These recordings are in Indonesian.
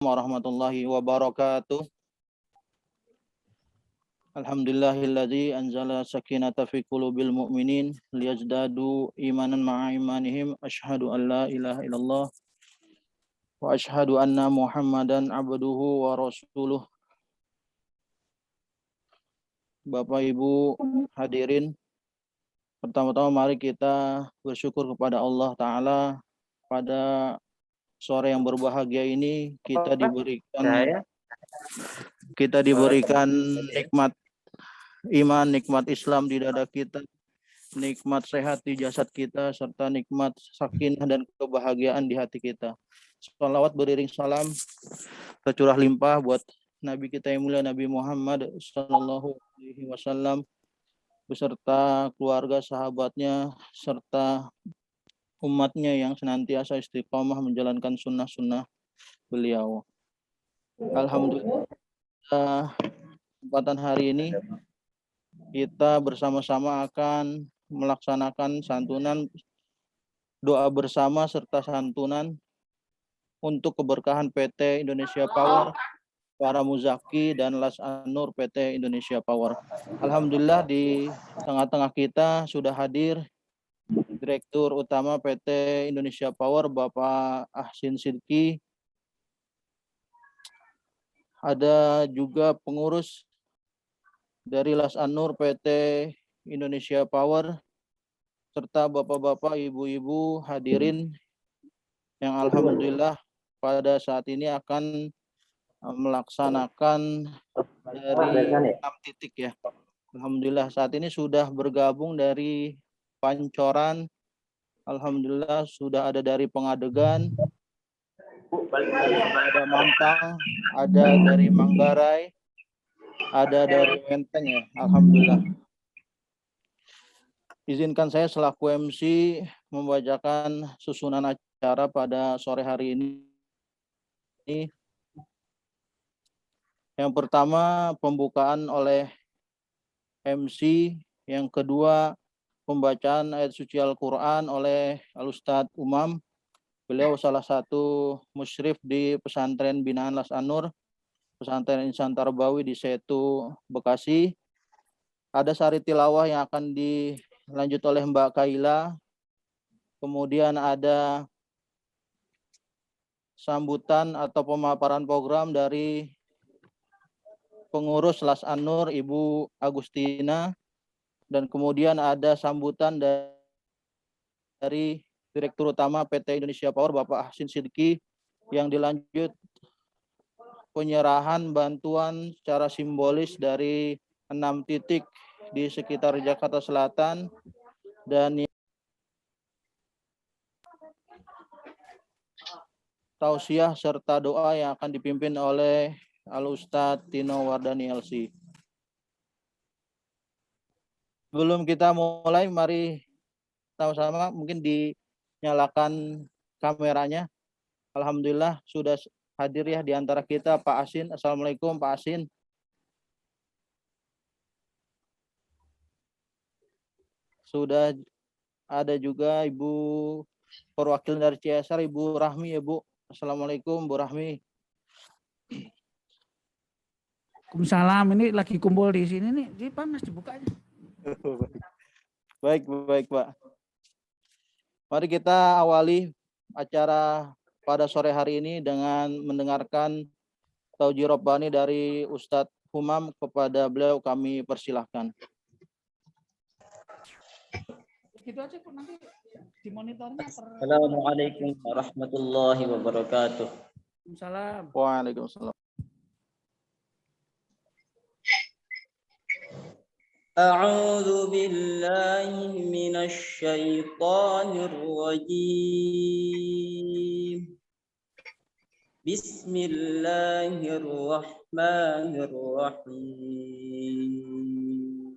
warahmatullahi wabarakatuh. Alhamdulillahilladzi anzala sakinata fi qulubil mu'minin liyazdadu imanan ma'a imanihim. Asyhadu an la ilaha illallah wa asyhadu anna Muhammadan abduhu wa rasuluh. Bapak Ibu hadirin, pertama-tama mari kita bersyukur kepada Allah Ta'ala. Pada sore yang berbahagia ini kita diberikan nikmat iman, nikmat Islam di dada kita, nikmat sehat di jasad kita, serta nikmat sakinah dan kebahagiaan di hati kita. Salawat beriring salam tercurah limpah buat Nabi kita yang mulia, Nabi Muhammad Sallallahu Alaihi Wasallam, beserta keluarga, sahabatnya, serta umatnya yang senantiasa istiqomah menjalankan sunnah-sunnah beliau. Alhamdulillah, kesempatan hari ini kita bersama-sama akan melaksanakan santunan, doa bersama serta santunan untuk keberkahan PT Indonesia Power, para muzaki dan Las An-Nur PT Indonesia Power. Alhamdulillah di tengah-tengah kita sudah hadir Direktur Utama PT Indonesia Power Bapak Ahsin Sidki. Ada juga pengurus dari Las An-Nur PT Indonesia Power, serta bapak-bapak, ibu-ibu hadirin yang alhamdulillah pada saat ini akan melaksanakan dari 6 titik ya. Alhamdulillah saat ini sudah bergabung dari Pancoran, alhamdulillah sudah ada dari Pengadegan, ada Mampang, ada dari Manggarai, ada dari Menteng ya, alhamdulillah. Izinkan saya selaku MC membacakan susunan acara pada sore hari ini. Yang pertama pembukaan oleh MC, yang kedua pembacaan ayat suci Al-Quran oleh Al-Ustadz Umam. Beliau salah satu musyrif di pesantren binaan Las An-Nur, pesantren Insan Tarbawi di Setu, Bekasi. Ada sari tilawah yang akan dilanjut oleh Mbak Kaila. Kemudian ada sambutan atau pemaparan program dari pengurus Las An-Nur Ibu Agustina. Dan kemudian ada sambutan dari Direktur Utama PT Indonesia Power Bapak Ahsin Sidki, yang dilanjut penyerahan bantuan secara simbolis dari 6 titik di sekitar Jakarta Selatan, dan tausiah serta doa yang akan dipimpin oleh Al-Ustadz Tino Wardani LC. Sebelum kita mulai, mari sama-sama mungkin dinyalakan kameranya. Alhamdulillah sudah hadir ya di antara kita Pak Asin. Assalamualaikum Pak Asin. Sudah ada juga Ibu perwakilan dari CSR, Ibu Rahmi ya Bu. Assalamualaikum Bu Rahmi. Waalaikumsalam, ini lagi kumpul di sini nih. Jadi Pak Mas dibuka aja. Baik Pak. Mari kita awali acara pada sore hari ini dengan mendengarkan Tauji Robbani dari Ustadz Humam. Kepada beliau kami persilahkan. Gitu aja kok, nanti di monitornya. Assalamualaikum warahmatullahi wabarakatuh. Waalaikumsalam. Waalaikumsalam. A'udzu billahi minasy syaithanir rajim. Bismillahirrahmanirrahim.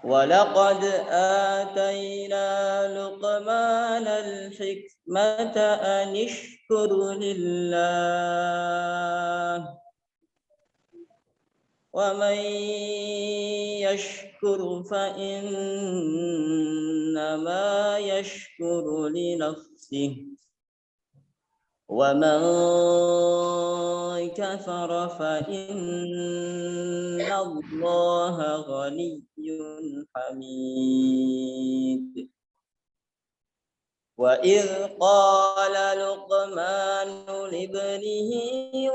Walaqad atayna Luqmanal hikmata an ishkur lillah. Wa man yashkur fa innama yashkuru li nafsihi ومن كفر فإن الله غني حميد وإذ قال لقمان لابنه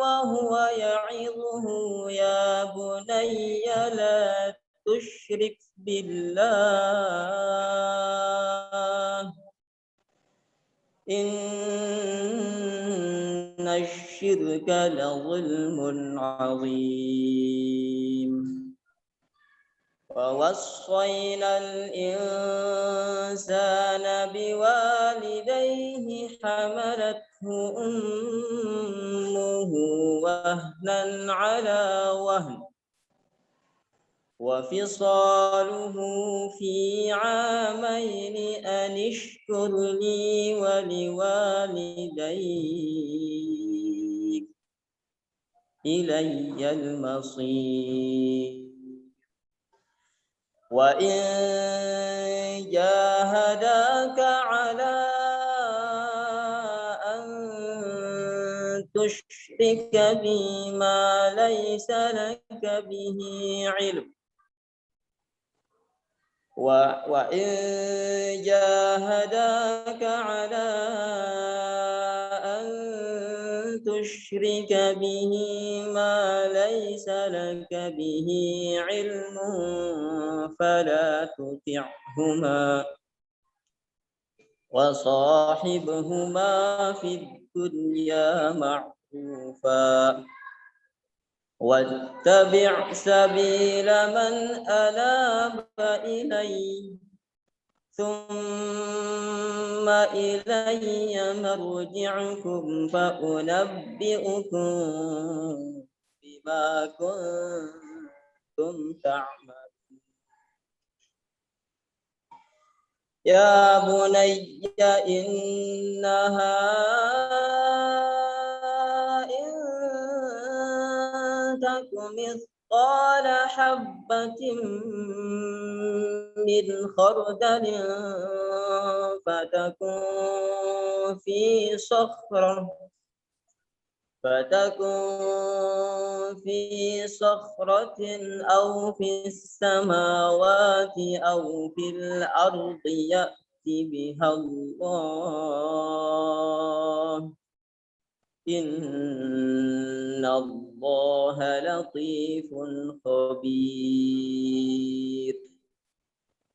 وهو يعظه يا بني لا تشرك بالله إن الشرك لظلم عظيم ووصينا الإنسان بوالديه حملته أمه وهنا على وهن وفصاله في عامين أن اشكر لي ولوالديك إلي المصير وإن جاهداك على أن تشرك بي ما ليس لك به علم وإن جاهداك على أن تشرك به ما ليس لك به علم فلا تطعهما وصاحبهما في الدنيا معروفا واتبع سبيل من أناب إلي ثم إلي مرجعكم فأنبئكم بما كنتم تعملون يا بني إنها إن تك مثقال حبة من خردل فتكن في صخرة أو في السماوات أو في الأرض يأت بها الله إن الله لطيف خبير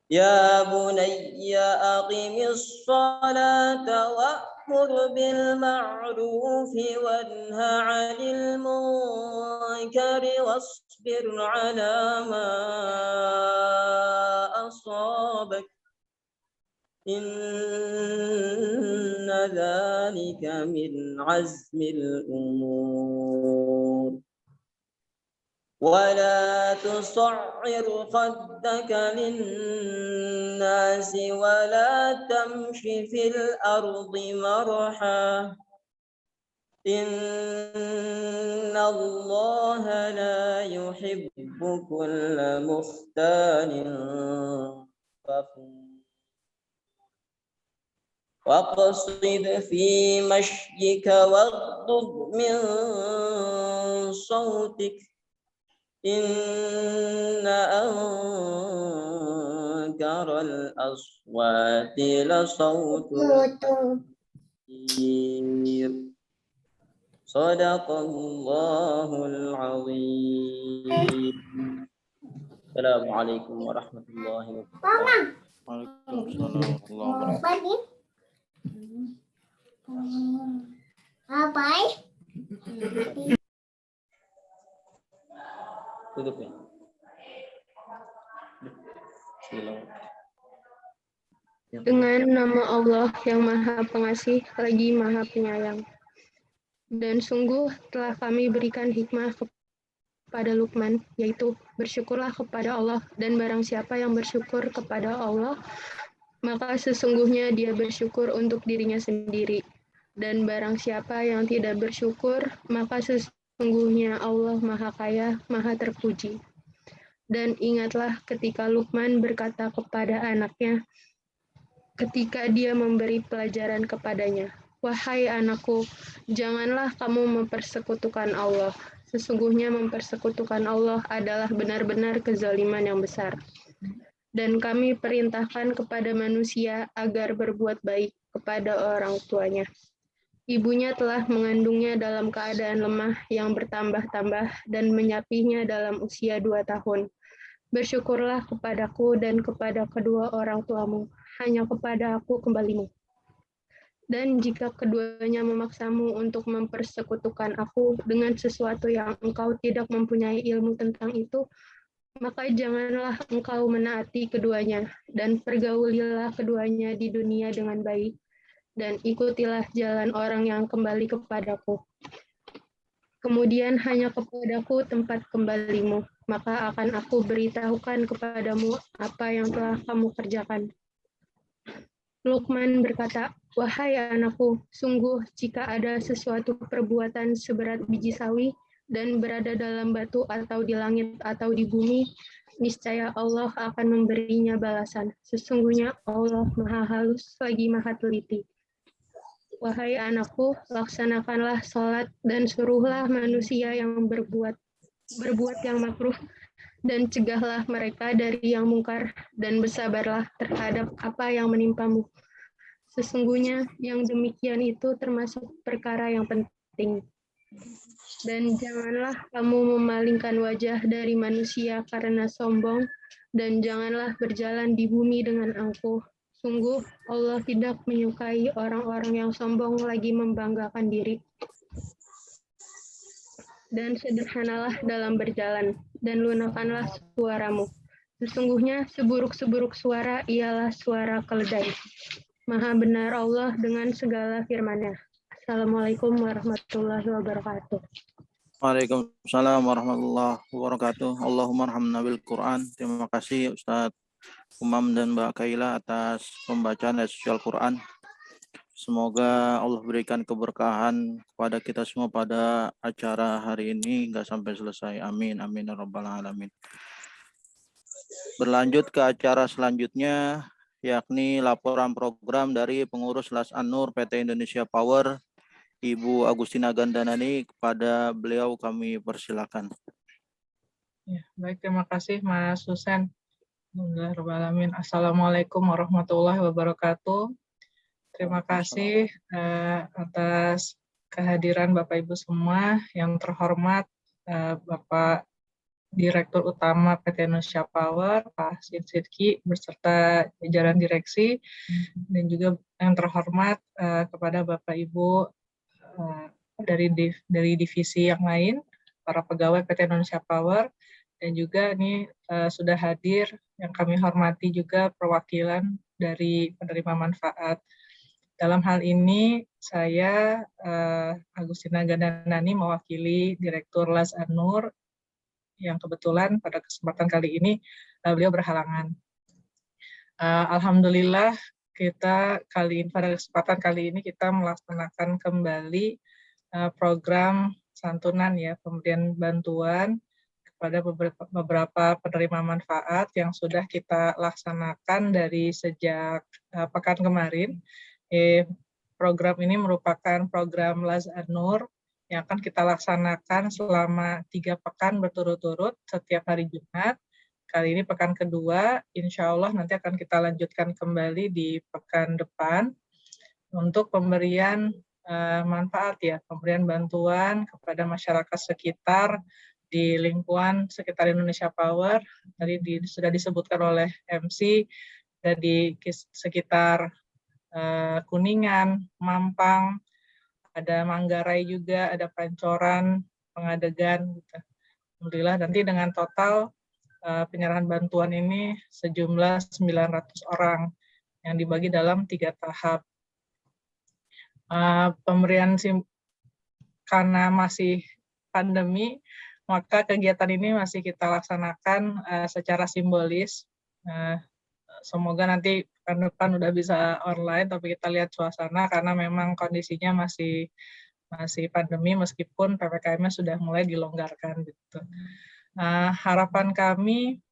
يا بني أقم الصلاة وأمر بالمعروف وانه عن المنكر واصبر على ما أصابك إن ذلك من عزم الأمور ولا تصعر خدك للناس ولا تمش في الأرض مرحا إن الله لا يحب كل مختال فخور واقصد في مشيك واغضض من صوتك إن أنكر الأصوات لصوت الحمير صدق الله العظيم السلام عليكم ورحمة الله وبركاته. Waalaikumsalam warahmatullahi wabarakatuh. Tutup ya. Dengan nama Allah yang Maha Pengasih lagi Maha Penyayang. Dan sungguh telah kami berikan hikmah kepada Luqman, yaitu bersyukurlah kepada Allah, dan barang siapa yang bersyukur kepada Allah, maka sesungguhnya dia bersyukur untuk dirinya sendiri. Dan barang siapa yang tidak bersyukur, maka sesungguhnya Allah Maha Kaya, Maha Terpuji. Dan ingatlah ketika Luqman berkata kepada anaknya, ketika dia memberi pelajaran kepadanya, Wahai anakku, janganlah kamu mempersekutukan Allah. Sesungguhnya mempersekutukan Allah adalah benar-benar kezaliman yang besar. Dan kami perintahkan kepada manusia agar berbuat baik kepada orang tuanya. Ibunya telah mengandungnya dalam keadaan lemah yang bertambah-tambah dan menyapinya dalam usia 2 tahun. Bersyukurlah kepadaku dan kepada kedua orang tuamu, hanya kepada aku kembalimu. Dan jika keduanya memaksamu untuk mempersekutukan aku dengan sesuatu yang engkau tidak mempunyai ilmu tentang itu, maka janganlah engkau menaati keduanya, dan pergaulilah keduanya di dunia dengan baik, dan ikutilah jalan orang yang kembali kepadaku. Kemudian hanya kepadaku tempat kembalimu, maka akan aku beritahukan kepadamu apa yang telah kamu kerjakan. Luqman berkata, wahai anakku, sungguh jika ada sesuatu perbuatan seberat biji sawi dan berada dalam batu atau di langit atau di bumi, niscaya Allah akan memberinya balasan. Sesungguhnya Allah Maha Halus lagi Maha Teliti. Wahai anakku, laksanakanlah sholat dan suruhlah manusia yang berbuat yang makruh dan cegahlah mereka dari yang mungkar dan bersabarlah terhadap apa yang menimpamu. Sesungguhnya yang demikian itu termasuk perkara yang penting. Dan janganlah kamu memalingkan wajah dari manusia karena sombong, dan janganlah berjalan di bumi dengan angkuh. Sungguh Allah tidak menyukai orang-orang yang sombong lagi membanggakan diri. Dan sederhanalah dalam berjalan, dan lunakkanlah suaramu. Sesungguhnya seburuk-seburuk suara ialah suara keledai. Maha benar Allah dengan segala firman-Nya. Assalamualaikum warahmatullahi wabarakatuh. Waalaikumsalam warahmatullahi wabarakatuh. Allahumma arhamna bil Quran. Terima kasih Ustadz Umam dan Mbak Kaila atas pembacaan ayat suci Al-Quran. Semoga Allah berikan keberkahan kepada kita semua pada acara hari ini hingga sampai selesai. Amin. Amin ya rabbal alamin. Berlanjut ke acara selanjutnya, yakni laporan program dari pengurus Las An-Nur PT Indonesia Power, Ibu Agustina Gandanani. Kepada beliau kami persilakan. Ya, baik, terima kasih Mas Susan. Alhamdulillahirrahmanirrahim. Assalamualaikum warahmatullahi wabarakatuh. Terima kasih atas kehadiran Bapak Ibu semua. Yang terhormat Bapak Direktur Utama PT Indonesia Power, Pak Sin Sidki, beserta jajaran direksi, dan juga yang terhormat kepada Bapak Ibu dari divisi yang lain, para pegawai PT Indonesia Power, dan juga ini sudah hadir yang kami hormati juga perwakilan dari penerima manfaat. Dalam hal ini saya Agustina Gandanani mewakili Direktur Las An-Nur yang kebetulan pada kesempatan kali ini beliau berhalangan. Alhamdulillah pada kesempatan kali ini kita melaksanakan kembali program santunan ya, pemberian bantuan kepada beberapa penerima manfaat yang sudah kita laksanakan dari sejak pekan kemarin. Program ini merupakan program Las An-Nur yang akan kita laksanakan selama 3 pekan berturut-turut setiap hari Jumat. Kali ini pekan kedua, insya Allah nanti akan kita lanjutkan kembali di pekan depan untuk pemberian manfaat ya, pemberian bantuan kepada masyarakat sekitar di lingkungan sekitar Indonesia Power. Tadi sudah disebutkan oleh MC, dan di sekitar Kuningan, Mampang, ada Manggarai juga, ada Pancoran, Pengadegan. Gitu. Alhamdulillah nanti dengan total penyerahan bantuan ini sejumlah 900 orang yang dibagi dalam 3 tahap. Pemberian karena masih pandemi, maka kegiatan ini masih kita laksanakan secara simbolis. Semoga nanti pekan depan udah bisa online, tapi kita lihat suasana karena memang kondisinya masih pandemi meskipun PPKM-nya sudah mulai dilonggarkan gitu. Harapan kami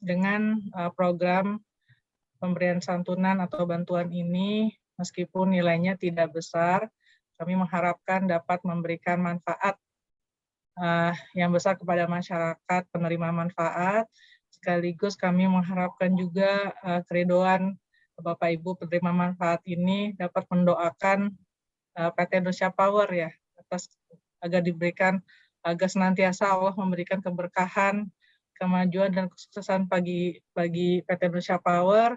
dengan program pemberian santunan atau bantuan ini meskipun nilainya tidak besar, kami mengharapkan dapat memberikan manfaat yang besar kepada masyarakat penerima manfaat. Sekaligus kami mengharapkan juga keridoan Bapak Ibu penerima manfaat ini dapat mendoakan PT Indonesia Power ya, agar senantiasa Allah memberikan keberkahan, kemajuan dan kesuksesan bagi PT Indonesia Power,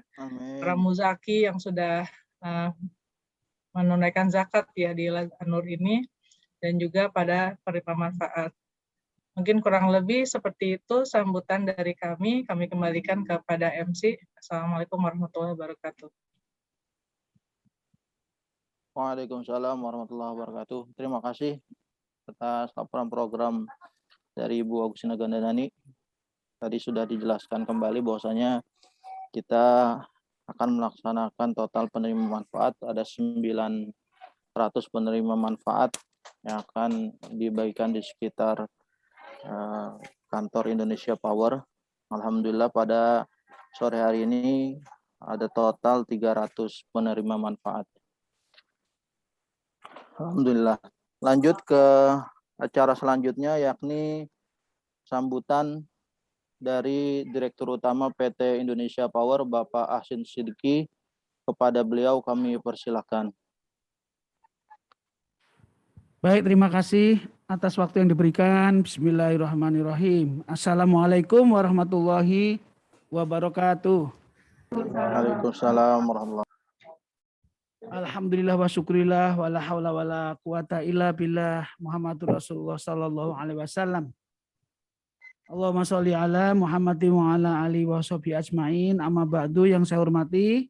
para muzaki yang sudah menunaikan zakat ya di An-Nur ini, dan juga pada penerima manfaat. Mungkin kurang lebih seperti itu sambutan dari kami. Kami kembalikan kepada MC. Assalamualaikum warahmatullahi wabarakatuh. Waalaikumsalam warahmatullahi wabarakatuh. Terima kasih atas laporan program dari Ibu Agustina Gandhanani. Tadi sudah dijelaskan kembali bahwasanya kita akan melaksanakan total penerima manfaat, ada 900 penerima manfaat yang akan dibagikan di sekitar kantor Indonesia Power. Alhamdulillah pada sore hari ini ada total 300 penerima manfaat. Alhamdulillah. Lanjut ke acara selanjutnya, yakni sambutan dari Direktur Utama PT Indonesia Power, Bapak Ahsin Siddiqi. Kepada beliau kami persilahkan. Baik, terima kasih atas waktu yang diberikan. Bismillahirrahmanirrahim. Assalamualaikum warahmatullahi wabarakatuh. Waalaikumsalam warahmatullahi wabarakatuh. Alhamdulillah wa syukurillah wa la hawla wa la quwata illa billah Muhammadur Rasulullah sallallahu alaihi wasallam. Allahumma sholli ala Muhammadin wa ala alihi wa sahbihi ajmain. Amma ba'du, yang saya hormati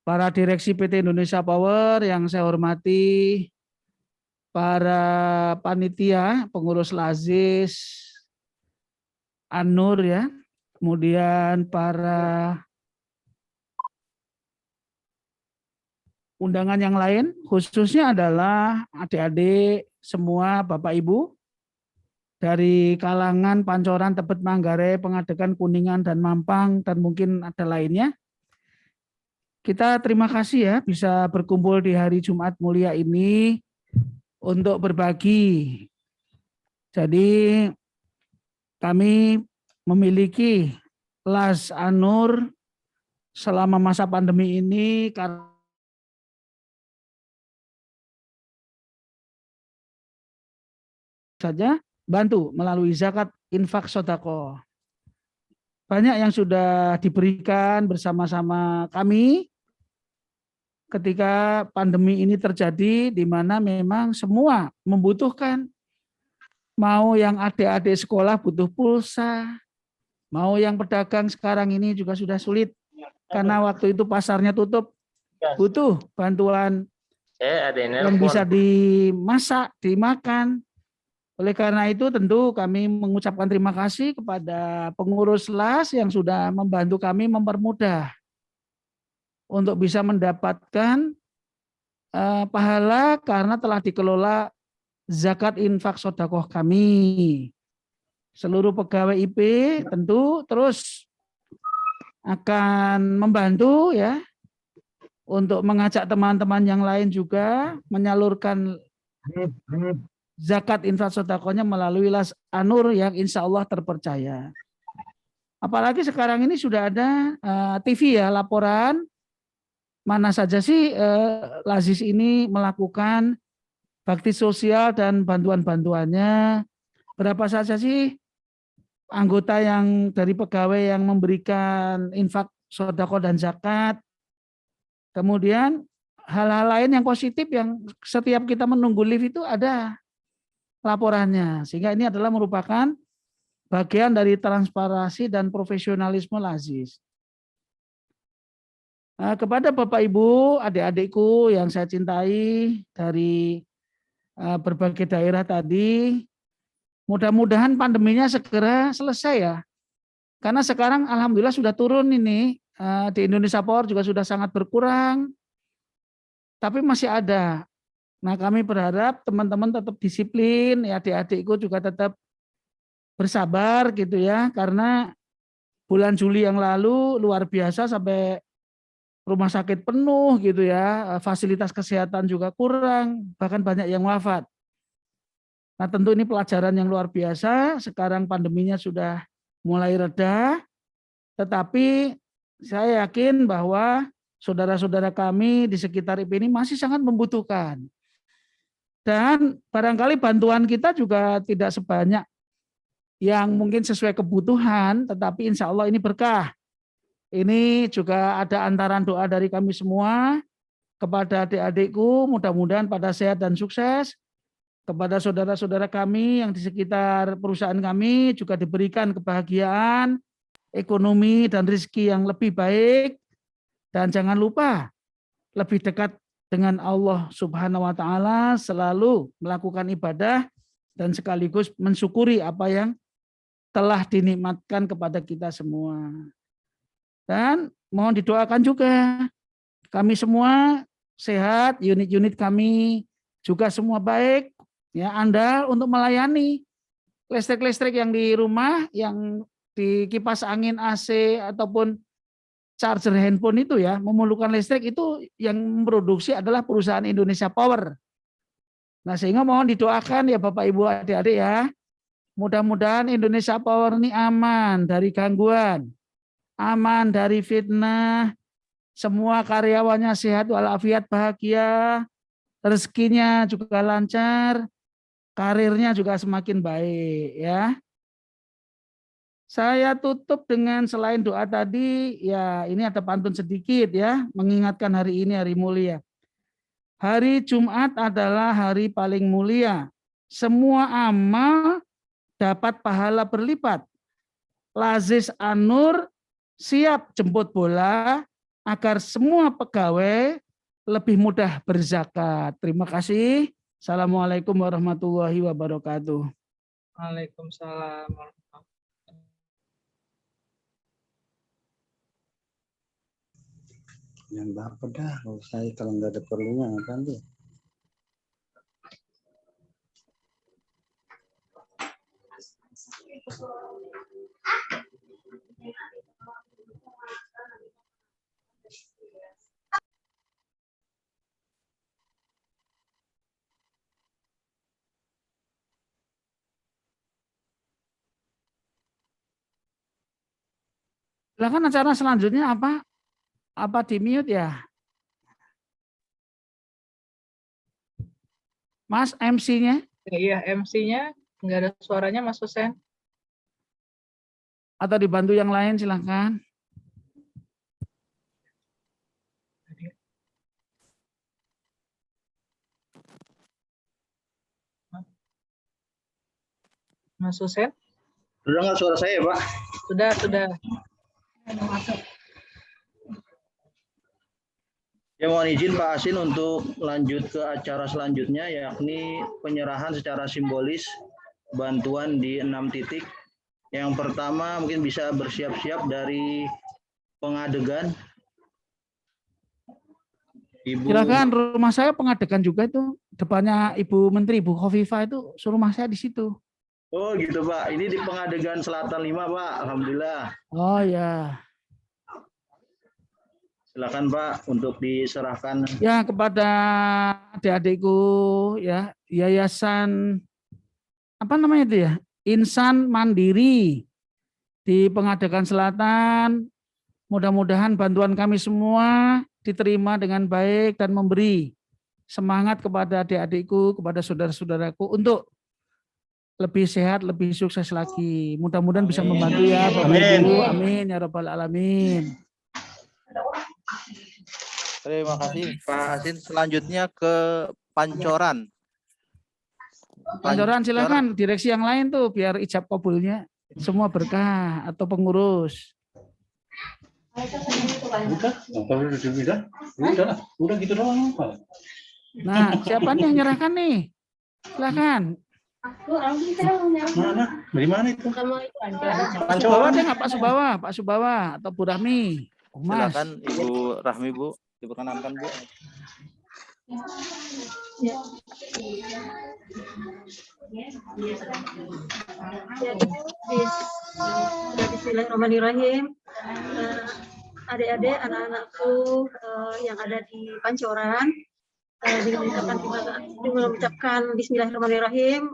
para direksi PT Indonesia Power, yang saya hormati para panitia, pengurus Lazis, An-Nur ya, kemudian para undangan yang lain, khususnya adalah adik-adik semua, Bapak Ibu, dari kalangan Pancoran, Tebet, Manggarai, Pengadegan, Kuningan, dan Mampang, dan mungkin ada lainnya. Kita terima kasih ya bisa berkumpul di hari Jumat mulia ini untuk berbagi. Jadi kami memiliki Las An-Nur selama masa pandemi ini karena saja bantu melalui zakat, infak, sedekah. Banyak yang sudah diberikan bersama-sama kami ketika pandemi ini terjadi, di mana memang semua membutuhkan. Mau yang adik-adik sekolah butuh pulsa, mau yang pedagang sekarang ini juga sudah sulit karena waktu itu pasarnya tutup, butuh bantuan yang bisa dimasak, dimakan. Oleh karena itu tentu kami mengucapkan terima kasih kepada pengurus LAS yang sudah membantu kami mempermudah untuk bisa mendapatkan pahala karena telah dikelola zakat, infak, sedekah kami. Seluruh pegawai IP tentu terus akan membantu ya untuk mengajak teman-teman yang lain juga menyalurkan zakat, infak, sedekahnya melalui Las An-Nur yang insya Allah terpercaya. Apalagi sekarang ini sudah ada TV ya, laporan mana saja sih Lazis ini melakukan bakti sosial dan bantuan-bantuannya. Berapa saja sih anggota yang dari pegawai yang memberikan infak, sedekah dan zakat. Kemudian hal-hal lain yang positif yang setiap kita menunggu lift itu ada laporannya. Sehingga ini adalah merupakan bagian dari transparansi dan profesionalisme Lazis. Kepada Bapak Ibu, adik-adikku yang saya cintai dari berbagai daerah tadi, mudah-mudahan pandeminya segera selesai ya. Karena sekarang alhamdulillah sudah turun ini, di Indonesia Power juga sudah sangat berkurang, tapi masih ada. Nah kami berharap teman-teman tetap disiplin, ya adik-adikku juga tetap bersabar gitu ya, karena bulan Juli yang lalu luar biasa sampai rumah sakit penuh gitu ya, fasilitas kesehatan juga kurang, bahkan banyak yang wafat. Nah, tentu ini pelajaran yang luar biasa. Sekarang pandeminya sudah mulai reda, tetapi saya yakin bahwa saudara-saudara kami di sekitar IP ini masih sangat membutuhkan. Dan barangkali bantuan kita juga tidak sebanyak yang mungkin sesuai kebutuhan, tetapi insya Allah ini berkah. Ini juga ada antaran doa dari kami semua kepada adik-adikku, mudah-mudahan pada sehat dan sukses. Kepada saudara-saudara kami yang di sekitar perusahaan kami juga diberikan kebahagiaan, ekonomi dan rezeki yang lebih baik. Dan jangan lupa lebih dekat dengan Allah Subhanahu wa taala, selalu melakukan ibadah dan sekaligus mensyukuri apa yang telah dinikmatkan kepada kita semua. Dan mohon didoakan juga kami semua sehat, unit-unit kami juga semua baik. Ya, Anda untuk melayani listrik-listrik yang di rumah, yang di kipas angin AC ataupun charger handphone itu ya, memerlukan listrik itu yang memproduksi adalah perusahaan Indonesia Power. Nah, sehingga mohon didoakan ya Bapak Ibu adik-adik ya. Mudah-mudahan Indonesia Power ini aman dari gangguan, aman dari fitnah, semua karyawannya sehat walafiat bahagia, rezekinya juga lancar, karirnya juga semakin baik ya. Saya tutup dengan selain doa tadi, ya ini ada pantun sedikit ya, mengingatkan hari ini hari mulia. Hari Jumat adalah hari paling mulia. Semua amal dapat pahala berlipat. Lazis Anur siap jemput bola agar semua pegawai lebih mudah berzakat. Terima kasih. Assalamualaikum warahmatullahi wabarakatuh. Waalaikumsalam. Yang bapak dah, kalau saya kalau nggak ada perlunya kan dia. Silakan acara selanjutnya apa? Apa di mute ya? Mas MC-nya? Iya, MC-nya nggak ada suaranya Mas Husen. Atau dibantu yang lain silakan. Mas Husen? Sudah nggak suara saya, Pak? Sudah. Ya, mohon izin Pak Asin untuk lanjut ke acara selanjutnya, yakni penyerahan secara simbolis bantuan di 6 titik. Yang pertama mungkin bisa bersiap-siap dari Pengadegan. Ibu. Silakan, rumah saya Pengadegan juga itu. Depannya Ibu Menteri, Ibu Khofifah itu rumah saya di situ. Oh gitu Pak, ini di Pengadegan Selatan 5 Pak, Alhamdulillah. Oh ya. Silakan Pak untuk diserahkan. Ya, kepada adik-adikku ya, yayasan apa namanya itu ya? Insan Mandiri di Pengadegan Selatan. Mudah-mudahan bantuan kami semua diterima dengan baik dan memberi semangat kepada adik-adikku, kepada saudara-saudaraku untuk lebih sehat, lebih sukses lagi. Mudah-mudahan bisa membantu ya Bapak Ibu. Amin ya rabbal alamin. Terima kasih Pak Asin. Selanjutnya ke Pancoran. Pancoran silakan direksi yang lain tuh biar ijab kabulnya semua berkah atau pengurus. Udah gitu doang Pak. Nah, siapa nih yang nyerahkan nih? Silakan. Mana? Dari mana itu? Pak Subawa deh nggak Pak Subawa? Pak Subawa atau Bu Rahmi? Mas. Silakan Ibu Rahmi Bu, diperkenankan Bu. Bismillahirrahmanirrahim. adik-adik, anak-anakku yang ada di Pancoran. Dengan mengucapkan Bismillahirrahmanirrahim,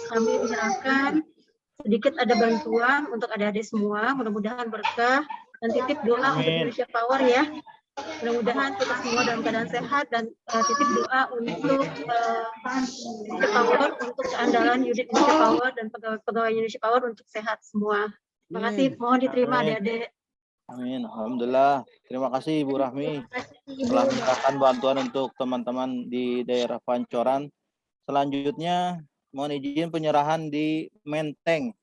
kami menyerahkan sedikit ada bantuan untuk adik-adik semua. Mudah-mudahan berkah dan titip doa untuk Indonesia Power ya. Mudah-mudahan kita semua dalam keadaan sehat dan titip doa untuk Indonesia Power, untuk keandalan unit Indonesia Power dan pegawai Indonesia Power untuk sehat semua. Terima kasih, mohon diterima adik-adik. Amin. Alhamdulillah. Terima kasih Ibu Rahmi telah menyerahkan bantuan untuk teman-teman di daerah Pancoran. Selanjutnya mohon izin penyerahan di Menteng.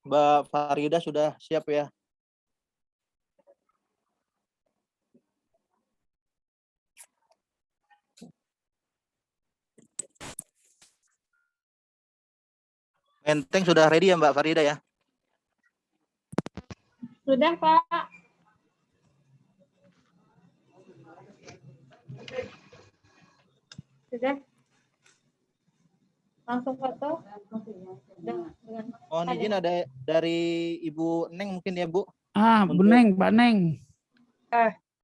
Mbak Farida sudah siap ya? Menteng sudah ready ya Mbak Farida ya? Sudah, Pak. Sudah. Langsung foto. Mohon izin ada dari Ibu Neng mungkin ya Bu? Bu Neng, Pak Neng.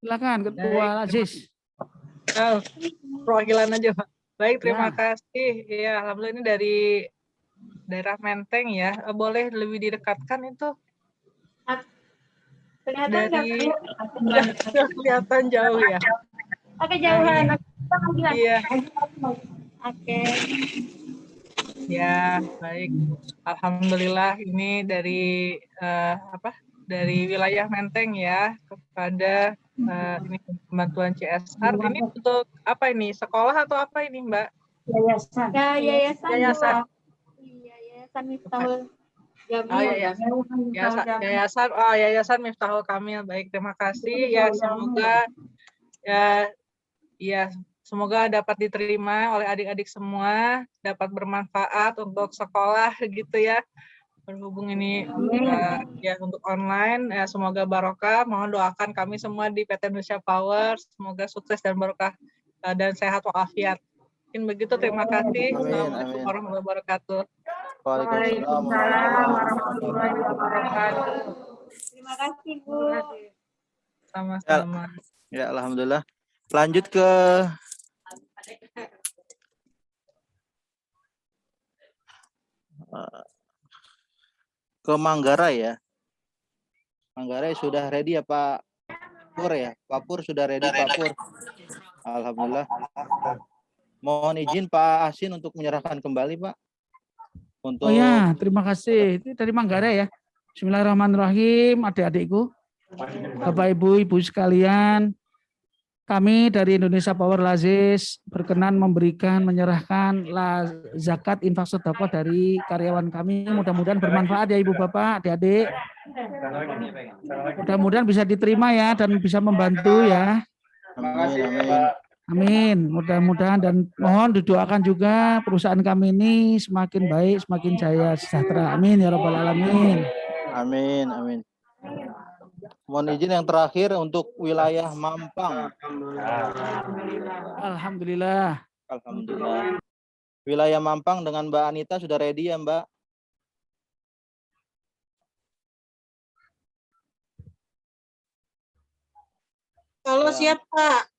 Silakan Ketua Aziz. Perwakilan aja Pak. Baik, terima kasih. Ya, alhamdulillah ini dari daerah Menteng ya. Boleh lebih didekatkan itu? Dari kelihatan jauh ya. Oke, jauhan. Iya. Oke. Ya, baik. Alhamdulillah ini dari dari wilayah Menteng ya kepada ini bantuan CSR. Ini untuk apa ini? Sekolah atau apa ini, Mbak? Yayasan. Yayasan. Yayasan Miftahul Jamil. Yayasan Miftahul Kamil. Baik, terima kasih. Ya, semoga semoga dapat diterima oleh adik-adik semua, dapat bermanfaat untuk sekolah gitu ya. Berhubung ini ya untuk online, ya semoga barokah. Mohon doakan kami semua di PT Indonesia Power, semoga sukses dan barokah dan sehat walafiat. Mungkin begitu, terima kasih. Assalamualaikum warahmatullahi wabarakatuh. Waalaikumsalam warahmatullahi wabarakatuh. Terima kasih, Bu. Sama-sama. Ya, alhamdulillah. Lanjut ke Manggarai ya. Manggarai sudah ready ya Pak Pur ya? Pak Pur sudah ready Pak Pur? Alhamdulillah. Mohon izin Pak Asin untuk menyerahkan kembali Pak. Untuk... Oh ya, terima kasih. Itu dari Manggarai ya. Bismillahirrahmanirrahim, adik-adikku, Bapak Ibu sekalian. Kami dari Indonesia Power Lazis berkenan menyerahkan zakat infak sedekah dari karyawan kami. Mudah-mudahan bermanfaat ya Ibu Bapak, adik-adik. Mudah-mudahan bisa diterima ya dan bisa membantu ya. Amin. Mudah-mudahan dan mohon didoakan juga perusahaan kami ini semakin baik, semakin jaya, sejahtera. Amin ya rabbal alamin. Amin, amin. Mohon izin yang terakhir untuk wilayah Mampang. Alhamdulillah. Alhamdulillah. Wilayah Mampang dengan Mbak Anita sudah ready ya Mbak? Halo, siap Pak.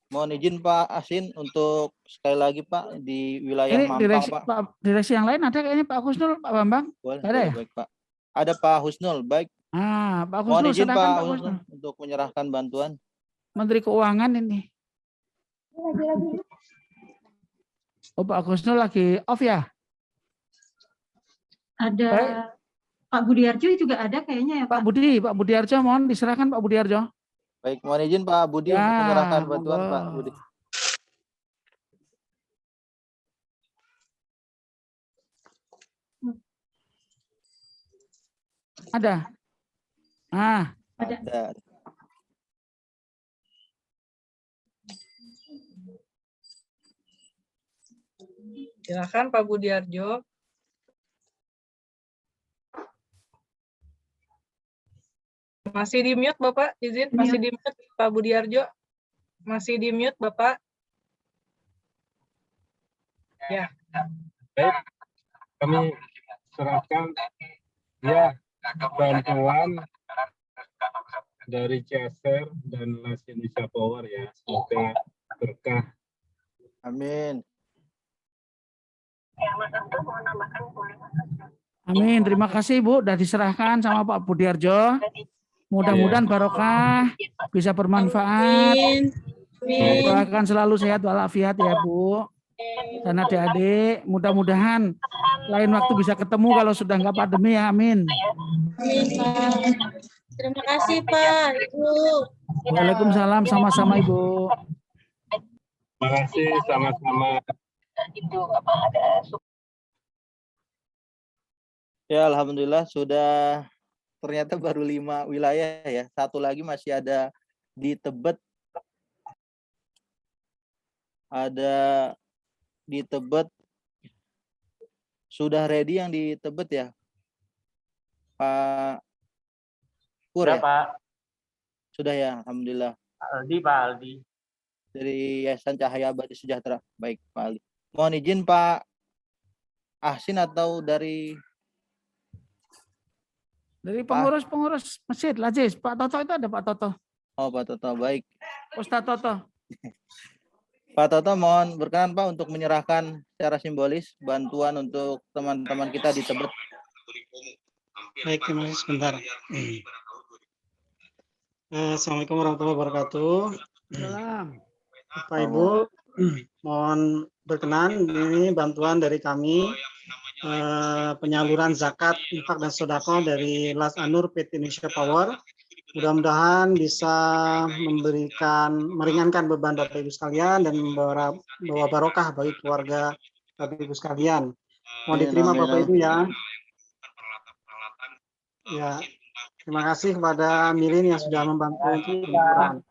Mohon izin Pak Asin untuk sekali lagi Pak di wilayah Mampang Pak. Direksi yang lain ada kayaknya Pak Husnul, Pak Bambang. Boleh, ada ya? Baik Pak. Ada Pak Husnul, baik. Pak Husnul, mohon izin Pak Husnul untuk menyerahkan bantuan. Menteri Keuangan ini. Oh, Pak Husnul lagi off ya? Ada baik. Pak Budiarjo juga ada kayaknya ya Pak. Pak Budiarjo mohon diserahkan Pak Budiarjo. Baik, mohon izin Pak Budi untuk menyerahkan bantuan Pak Budi. Ada. Ada. Silakan Pak Budiarjo. Masih di mute Bapak, izin masih di mute Pak Budiarjo. Masih di mute Bapak. Ya. Baik, kami serahkan ya bantuan dari CSR dan LAS Indonesia Power ya. Semoga berkah. Amin. Amin. Terima kasih Bu, sudah diserahkan sama Pak Budiarjo. Mudah-mudahan barokah, bisa bermanfaat. Doakan selalu sehat walafiat ya Bu. Dan adik-adik, mudah-mudahan lain waktu bisa ketemu kalau sudah nggak pandemi ya. Amin. Terima kasih Pak, Ibu. Waalaikumsalam, sama-sama Ibu. Terima kasih, sama-sama. Ya, alhamdulillah sudah ternyata baru 5 wilayah ya. Satu lagi masih ada di Tebet. Ada di Tebet. Sudah ready yang di Tebet ya? Pak Pur ya? Pak. Sudah ya, alhamdulillah. Aldi, Pak Aldi. Dari Yayasan Cahaya Abadi Sejahtera. Baik, Pak Ali. Mohon izin Pak Ahsin atau dari pengurus masjid Lazis, Pak Toto itu ada Pak Toto. Oh, Pak Toto, baik. Ustaz Toto. Pak Toto mohon berkenan Pak untuk menyerahkan secara simbolis bantuan untuk teman-teman kita di Tebet. Baik, terima kasih sebentar. Assalamualaikum warahmatullahi wabarakatuh. Salam. Bapak Ibu, mohon berkenan ini bantuan dari kami penyaluran zakat, infak dan sedekah dari LAS An-Nur PT Indonesia Power. Mudah-mudahan bisa meringankan beban Bapak Ibu sekalian dan membawa barokah bagi keluarga Bapak Ibu sekalian. Mohon diterima Bapak Ibu ya. Ya, terima kasih kepada Milin yang sudah membantu penyaluran.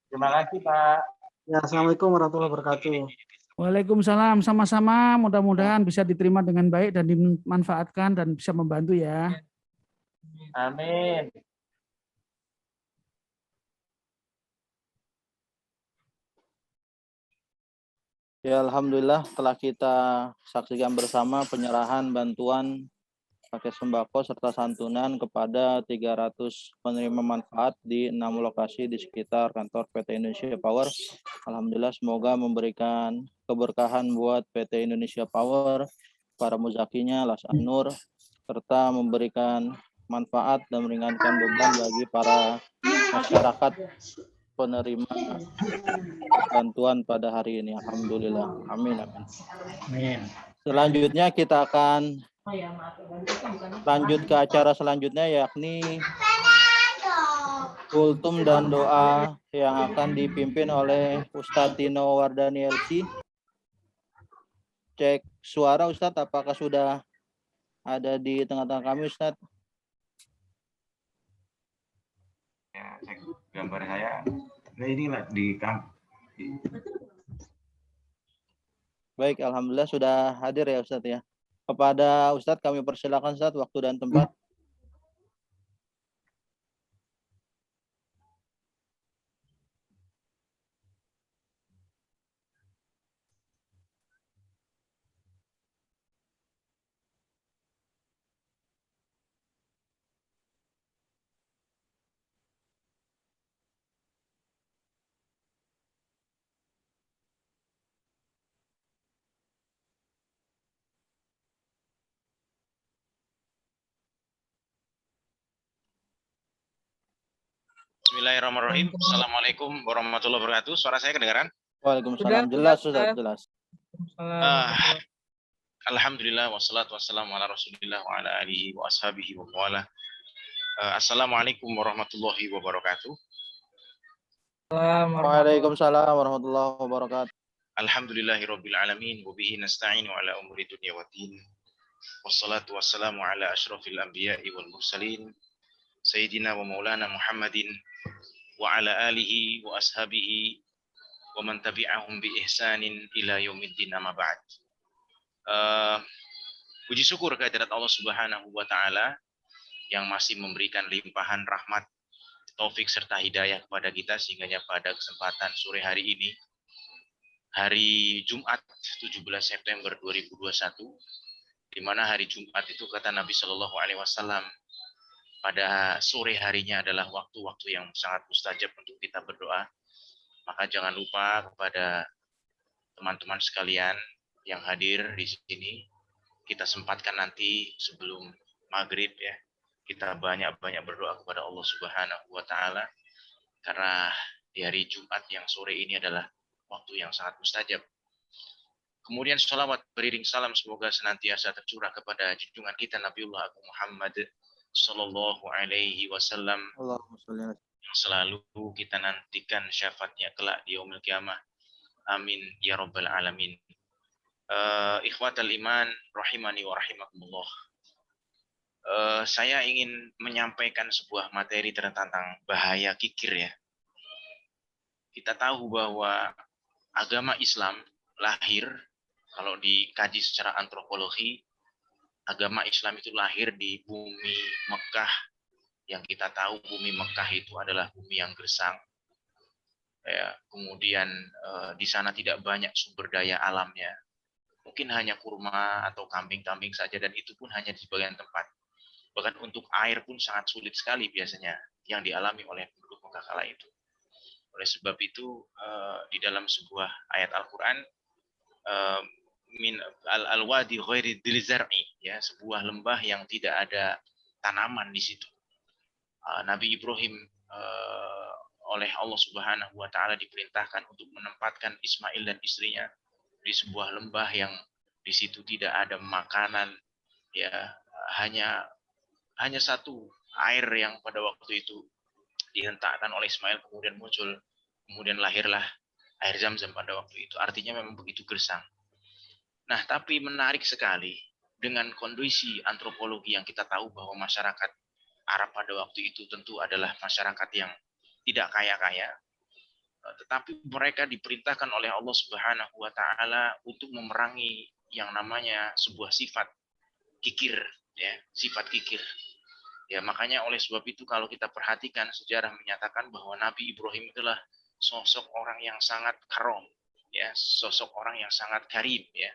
Terima kasih Pak. Ya, assalamualaikum warahmatullahi wabarakatuh. Waalaikumsalam, sama-sama. Mudah-mudahan bisa diterima dengan baik dan dimanfaatkan dan bisa membantu ya. Amin. Ya, alhamdulillah telah kita saksikan bersama penyerahan bantuan paket sembako serta santunan kepada 300 penerima manfaat di 6 lokasi di sekitar kantor PT Indonesia Power. Alhamdulillah semoga memberikan keberkahan buat PT Indonesia Power, para muzakinya, LAS An-Nur, serta memberikan manfaat dan meringankan beban bagi para masyarakat penerima bantuan pada hari ini. Alhamdulillah. Amin. Amin. Selanjutnya kita akan lanjut ke acara selanjutnya, yakni kultum dan doa yang akan dipimpin oleh Ustadz Tino Wardani LC. Cek suara Ustadz, apakah sudah ada di tengah-tengah kami Ustadz? Ya, cek gambar saya. Nah, inilah di Baik, alhamdulillah sudah hadir ya Ustadz ya. Kepada Ustadz kami persilakan Ustadz waktu dan tempat. Bismillahirrahmanirrahim. Assalamualaikum warahmatullahi wabarakatuh. Suara saya kedengaran? Waalaikumsalam. Jelas, Ustaz, jelas. Alhamdulillah wassalatu wassalamu ala Rasulillah wa ala alihi wa ashabihi wa wala. Assalamualaikum warahmatullahi wabarakatuh. Waalaikumsalam warahmatullahi wabarakatuh. Alhamdulillahirabbil alamin wa bihi nasta'inu ala umuri dunya waddin. Wassalatu wassalamu ala asyrafil anbiya'i wal mursalin sayyidina wa maulana Muhammadin wa ala alihi wa ashabihi wa man tabi'ahum bi ihsanin ila yaumiddin amma ba'd. Puji syukur kehadirat Allah Subhanahu wa taala yang masih memberikan limpahan rahmat, taufik serta hidayah kepada kita sehingga pada kesempatan sore hari ini, hari Jumat 17 September 2021, di mana hari Jumat itu kata Nabi Shallallahu alaihi wasallam pada sore harinya adalah waktu-waktu yang sangat mustajab untuk kita berdoa. Maka jangan lupa kepada teman-teman sekalian yang hadir di sini, kita sempatkan nanti sebelum maghrib ya, kita banyak-banyak berdoa kepada Allah Subhanahu wa Ta'ala, karena di hari Jumat yang sore ini adalah waktu yang sangat mustajab. Kemudian sholawat beriring salam semoga senantiasa tercurah kepada junjungan kita Nabiullah Agung Muhammad Sallallahu Alaihi Wasallam yang selalu kita nantikan syafaatnya kelak di yaumil qiyamah. Amin ya rabbal alamin. Ikhwatal iman rahimani wa rahimakumullah. Saya ingin menyampaikan sebuah materi tentang bahaya kikir ya. Kita tahu bahwa agama Islam lahir, kalau dikaji secara antropologi, agama Islam itu lahir di bumi Mekah. Yang kita tahu bumi Mekah itu adalah bumi yang gersang. Ya, kemudian di sana tidak banyak sumber daya alamnya. Mungkin hanya kurma atau kambing-kambing saja, dan itu pun hanya di sebagian tempat. Bahkan untuk air pun sangat sulit sekali biasanya yang dialami oleh penduduk Mekah kala itu. Oleh sebab itu di dalam sebuah ayat Al-Quran, min al-wadi ghairi dzil zar'i, ya, sebuah lembah yang tidak ada tanaman di situ. Nabi Ibrahim oleh Allah Subhanahu wa Ta'ala diperintahkan untuk menempatkan Ismail dan istrinya di sebuah lembah yang di situ tidak ada makanan, ya, hanya satu air yang pada waktu itu dihentakkan oleh Ismail, kemudian lahirlah air Zam-Zam pada waktu itu. Artinya memang begitu gersang. Nah, tapi menarik sekali dengan kondisi antropologi yang kita tahu bahwa masyarakat Arab pada waktu itu tentu adalah masyarakat yang tidak kaya-kaya. Tetapi mereka diperintahkan oleh Allah Subhanahu wa Ta'ala untuk memerangi yang namanya sebuah sifat kikir, ya, sifat kikir. Ya, makanya oleh sebab itu kalau kita perhatikan sejarah menyatakan bahwa Nabi Ibrahim adalah sosok orang yang sangat karom, ya, sosok orang yang sangat karim, ya,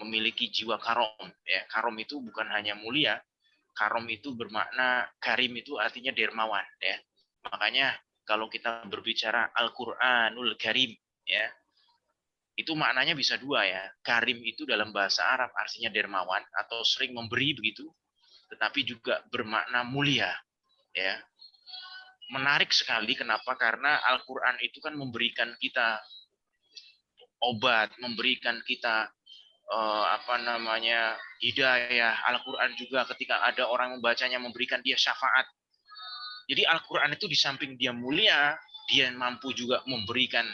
memiliki jiwa karom, ya. Karom itu bukan hanya mulia, karom itu bermakna, karim itu artinya dermawan, ya. Makanya kalau kita berbicara Al-Qur'anul Karim, ya, itu maknanya bisa dua, ya. Karim itu dalam bahasa Arab artinya dermawan atau sering memberi begitu, tetapi juga bermakna mulia, ya. Menarik sekali, kenapa? Karena Al-Qur'an itu kan memberikan kita obat, memberikan kita hidayah. Al-Quran juga ketika ada orang membacanya memberikan dia syafaat. Jadi Al-Quran itu di samping dia mulia, dia mampu juga memberikan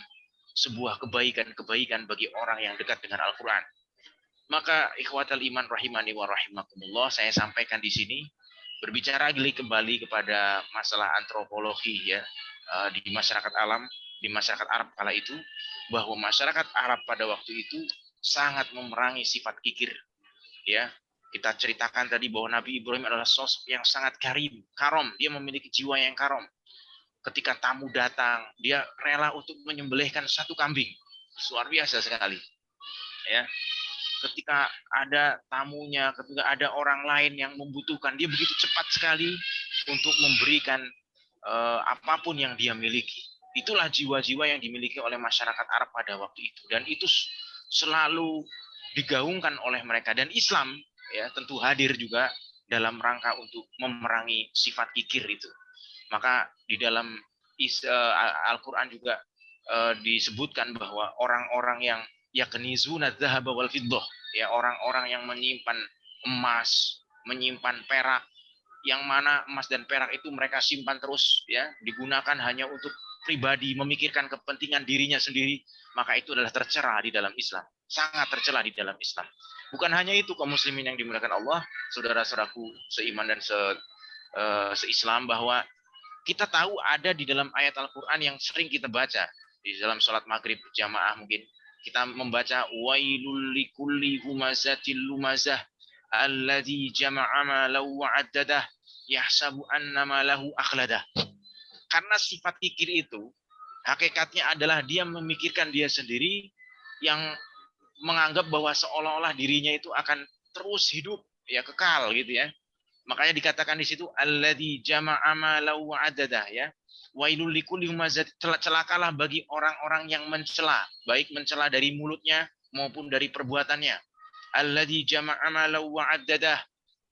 sebuah kebaikan-kebaikan bagi orang yang dekat dengan Al-Quran. Maka ikhwatal iman rahimani wa rahimakumullah, saya sampaikan di sini berbicara kembali kepada masalah antropologi, ya, di masyarakat alam, di masyarakat Arab kala itu, bahwa masyarakat Arab pada waktu itu sangat memerangi sifat kikir, ya. Kita ceritakan tadi bahwa Nabi Ibrahim adalah sosok yang sangat karom, dia memiliki jiwa yang karom. Ketika tamu datang, dia rela untuk menyembelihkan satu kambing, luar biasa sekali, ya. Ketika ada tamunya, ketika ada orang lain yang membutuhkan, dia begitu cepat sekali untuk memberikan apapun yang dia miliki. Itulah jiwa-jiwa yang dimiliki oleh masyarakat Arab pada waktu itu, dan itu selalu digaungkan oleh mereka. Dan Islam, ya, tentu hadir juga dalam rangka untuk memerangi sifat kikir itu. Maka di dalam Al-Quran juga disebutkan bahwa orang-orang yang yaknizuna dzahaba wal fiddah, ya, orang-orang yang menyimpan emas, menyimpan perak, yang mana emas dan perak itu mereka simpan terus, ya, digunakan hanya untuk pribadi, memikirkan kepentingan dirinya sendiri, maka itu adalah tercela di dalam Islam, sangat tercela di dalam Islam. Bukan hanya itu, kaum muslimin yang dimuliakan Allah, saudara-saudaraku seiman dan seislam, bahwa kita tahu ada di dalam ayat Al-Quran yang sering kita baca di dalam sholat maghrib jamaah, mungkin kita membaca wailul likulli humazatil lumazah alladzi jama'a malahu wa'addadah yahsabu annama lahu akhladah. Karena sifat kikir itu hakikatnya adalah dia memikirkan dia sendiri, yang menganggap bahwa seolah-olah dirinya itu akan terus hidup, ya, kekal gitu, ya. Makanya dikatakan di situ alladzi jama'a malahu wa addadah ya. Wailul likulli humazat, celakalah bagi orang-orang yang mencela, baik mencela dari mulutnya maupun dari perbuatannya. Alladzi jama'a malahu wa addadah,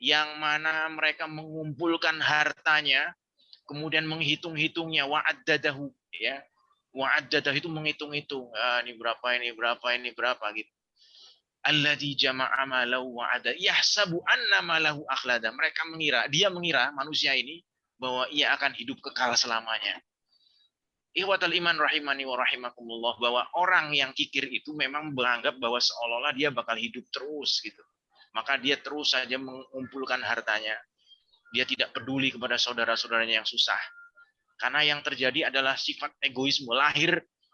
yang mana mereka mengumpulkan hartanya kemudian menghitung-hitungnya, wa addadahu ya. Wa addadah itu menghitung-hitung. Ini berapa gitu. Alladzi jama'a malahu wa addadah yahsabu anna malahu akhlada. Dia mengira manusia ini bahwa ia akan hidup kekal selamanya. Ikhwatal iman rahimani wa rahimakumullah, bahwa orang yang kikir itu memang menganggap bahwa seolah-olah dia bakal hidup terus gitu. Maka dia terus saja mengumpulkan hartanya. Dia tidak peduli kepada saudara-saudaranya yang susah. Karena yang terjadi adalah sifat egoisme.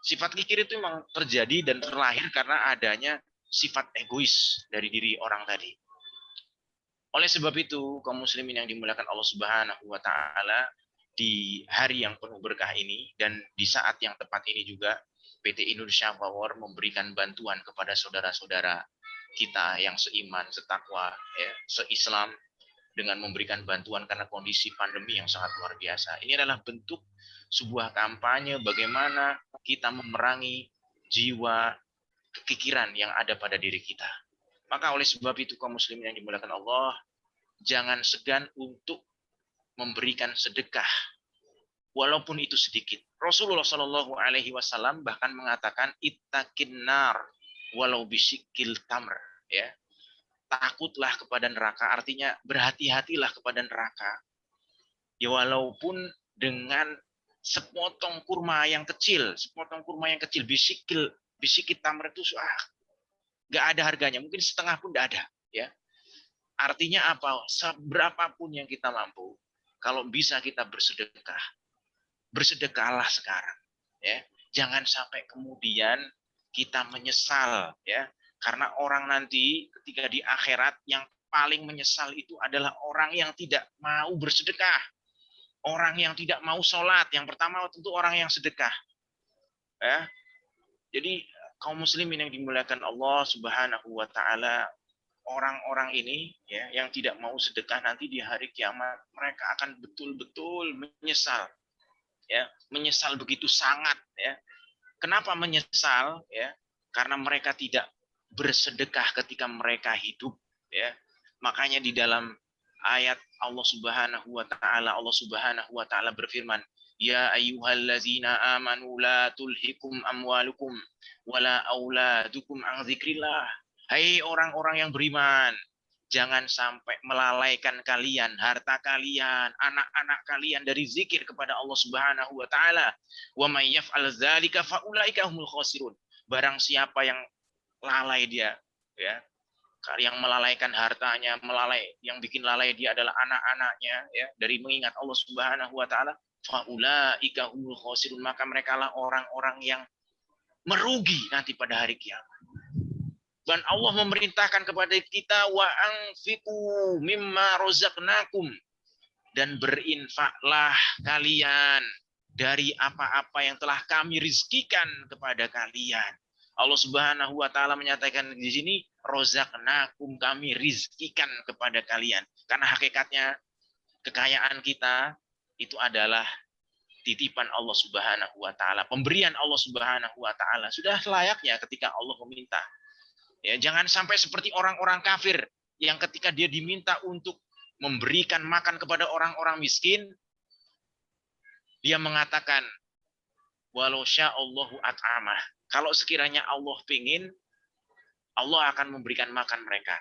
Sifat kikir itu memang terjadi dan terlahir karena adanya sifat egois dari diri orang tadi. Oleh sebab itu, kaum muslimin yang dimuliakan Allah Subhanahu wa taala, di hari yang penuh berkah ini dan di saat yang tepat ini juga PT Indonesia Power memberikan bantuan kepada saudara-saudara kita yang seiman, setakwa, ya, seislam, dengan memberikan bantuan karena kondisi pandemi yang sangat luar biasa. Ini adalah bentuk sebuah kampanye bagaimana kita memerangi jiwa kekikiran yang ada pada diri kita. Maka oleh sebab itu kaum muslimin yang dimuliakan Allah, jangan segan untuk memberikan sedekah walaupun itu sedikit. Rasulullah Shallallahu alaihi wasallam bahkan mengatakan ittaqin nar walau bisyikil tamr ya. Takutlah kepada neraka, artinya berhati-hatilah kepada neraka. Ya walaupun dengan sepotong kurma yang kecil, bisikil tamr itu nggak ada harganya, mungkin setengah pun nggak ada, ya. Artinya apa? Seberapapun yang kita mampu, kalau bisa kita bersedekah, bersedekahlah sekarang, ya. Jangan sampai kemudian kita menyesal, ya. Karena orang nanti ketika di akhirat yang paling menyesal itu adalah orang yang tidak mau bersedekah, orang yang tidak mau sholat. Yang pertama tentu orang yang sedekah, ya. Jadi kaum muslimin yang dimuliakan Allah Subhanahu wa taala, orang-orang ini ya yang tidak mau sedekah nanti di hari kiamat mereka akan betul-betul menyesal. Ya, menyesal begitu sangat ya. Kenapa menyesal ya? Karena mereka tidak bersedekah ketika mereka hidup ya. Makanya di dalam ayat Allah Subhanahu wa taala berfirman, ya ayyuhallazina amanu la tulhikum amwalukum wala auladukum an dzikrillah. Hai orang-orang yang beriman, jangan sampai melalaikan kalian harta kalian, anak-anak kalian dari zikir kepada Allah Subhanahu wa taala. Wa may yaf'al dzalika fa ulaika humul khasirun. Barang siapa yang lalai dia ya, yang melalaikan hartanya, yang bikin lalai dia adalah anak-anaknya ya, dari mengingat Allah Subhanahu wa taala, faulaika humul khasirun, maka merekalah orang-orang yang merugi nanti pada hari kiamat. Dan Allah memerintahkan kepada kita wa anfiqu mimma razaqnakum, dan berinfaklah kalian dari apa-apa yang telah kami rizkikan kepada kalian. Allah Subhanahu wa taala menyatakan di sini razaqnakum, kami rizkikan kepada kalian. Karena hakikatnya kekayaan kita itu adalah titipan Allah Subhanahu wa taala, pemberian Allah Subhanahu wa taala. Sudah layaknya ketika Allah meminta. Ya, jangan sampai seperti orang-orang kafir yang ketika dia diminta untuk memberikan makan kepada orang-orang miskin, dia mengatakan walau sya'allahu at'amah. Kalau sekiranya Allah ingin, Allah akan memberikan makan mereka.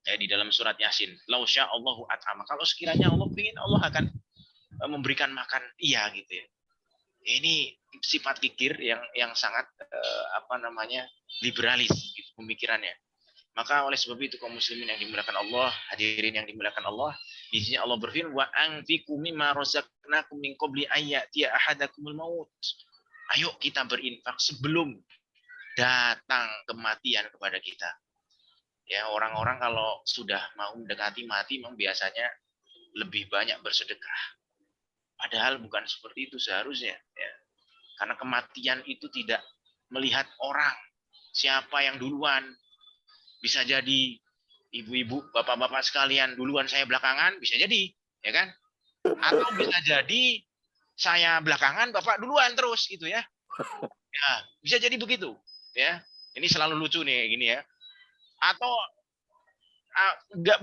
Ya, di dalam surat Yasin, lau sya'allahu at'amah. Kalau sekiranya Allah ingin, Allah akan memberikan makan, iya gitu ya. Ini sifat kikir yang sangat liberalis gitu pemikirannya. Maka oleh sebab itu kaum muslimin yang dimuliakan Allah, hadirin yang dimuliakan Allah, di sini Allah berfirman wa anfiqu mimma razaqnakum min qabli ayyatiya ahadakumul maut. Ayo kita berinfak sebelum datang kematian kepada kita. Ya, orang-orang kalau sudah mau mendekati mati memang biasanya lebih banyak bersedekah. Padahal bukan seperti itu seharusnya. Ya. Karena kematian itu tidak melihat orang. Siapa yang duluan. Bisa jadi ibu-ibu, bapak-bapak sekalian duluan, saya belakangan, bisa jadi, ya kan? Atau bisa jadi saya belakangan, bapak duluan terus gitu ya. Ya, bisa jadi begitu, ya. Ini selalu lucu nih gini ya. Atau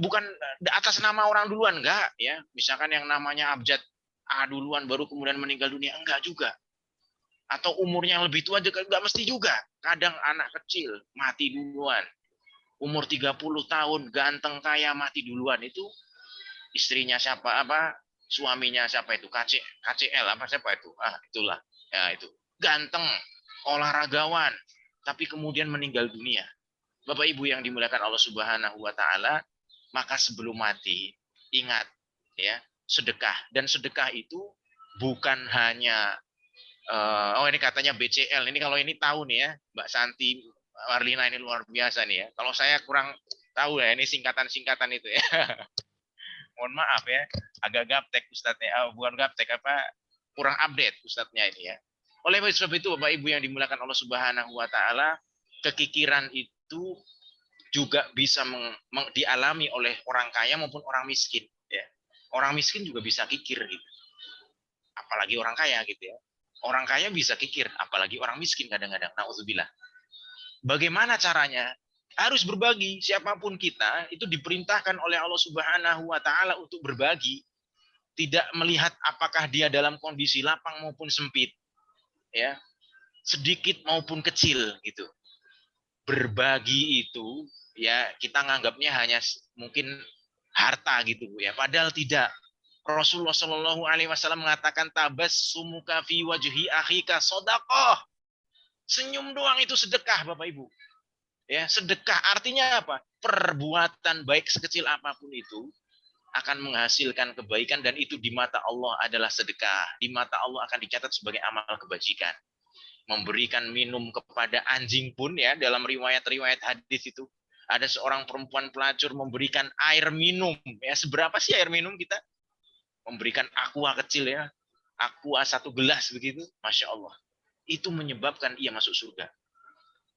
bukan atas nama orang duluan, enggak ya. Misalkan yang namanya abjad A duluan baru kemudian meninggal dunia, enggak juga. Atau umurnya yang lebih tua juga enggak mesti juga. Kadang anak kecil mati duluan. Umur 30 tahun ganteng kaya mati duluan, itu istrinya siapa, suaminya siapa itu, KCL apa siapa itu, itulah ya, itu ganteng olahragawan tapi kemudian meninggal dunia. Bapak Ibu yang dimuliakan Allah Subhanahu wa taala, maka sebelum mati ingat ya, sedekah. Dan sedekah itu bukan hanya ini katanya BCL. Ini kalau ini tahu nih ya, Mbak Santi Marlina ini luar biasa nih ya. Kalau saya kurang tahu ya, ini singkatan-singkatan itu ya. Mohon maaf ya, agak gaptek Ustadznya. Bukan gaptek, kurang update Ustadznya ini ya. Oleh sebab itu Bapak Ibu yang dimuliakan Allah Subhanahu wa taala, kekikiran itu juga bisa dialami oleh orang kaya maupun orang miskin ya. Orang miskin juga bisa kikir gitu. Apalagi orang kaya gitu ya. Orang kaya bisa kikir, apalagi orang miskin kadang-kadang. Nauzubillah. Bagaimana caranya? Harus berbagi. Siapapun kita itu diperintahkan oleh Allah Subhanahu wa taala untuk berbagi. Tidak melihat apakah dia dalam kondisi lapang maupun sempit. Ya. Sedikit maupun kecil gitu. Berbagi itu ya kita nganggapnya hanya mungkin harta gitu ya. Padahal tidak. Rasulullah Shallallahu Alaihi Wasallam mengatakan tabassumuka fi wajhi akhika shadaqah. Senyum doang itu sedekah, Bapak Ibu. Ya, sedekah artinya apa? Perbuatan baik sekecil apapun itu akan menghasilkan kebaikan, dan itu di mata Allah adalah sedekah. Di mata Allah akan dicatat sebagai amal kebajikan. Memberikan minum kepada anjing pun ya, dalam riwayat-riwayat hadis itu ada seorang perempuan pelacur memberikan air minum. Ya, seberapa sih air minum kita? Memberikan aqua kecil ya, aqua 1 gelas begitu, Masya Allah. Itu menyebabkan ia masuk surga.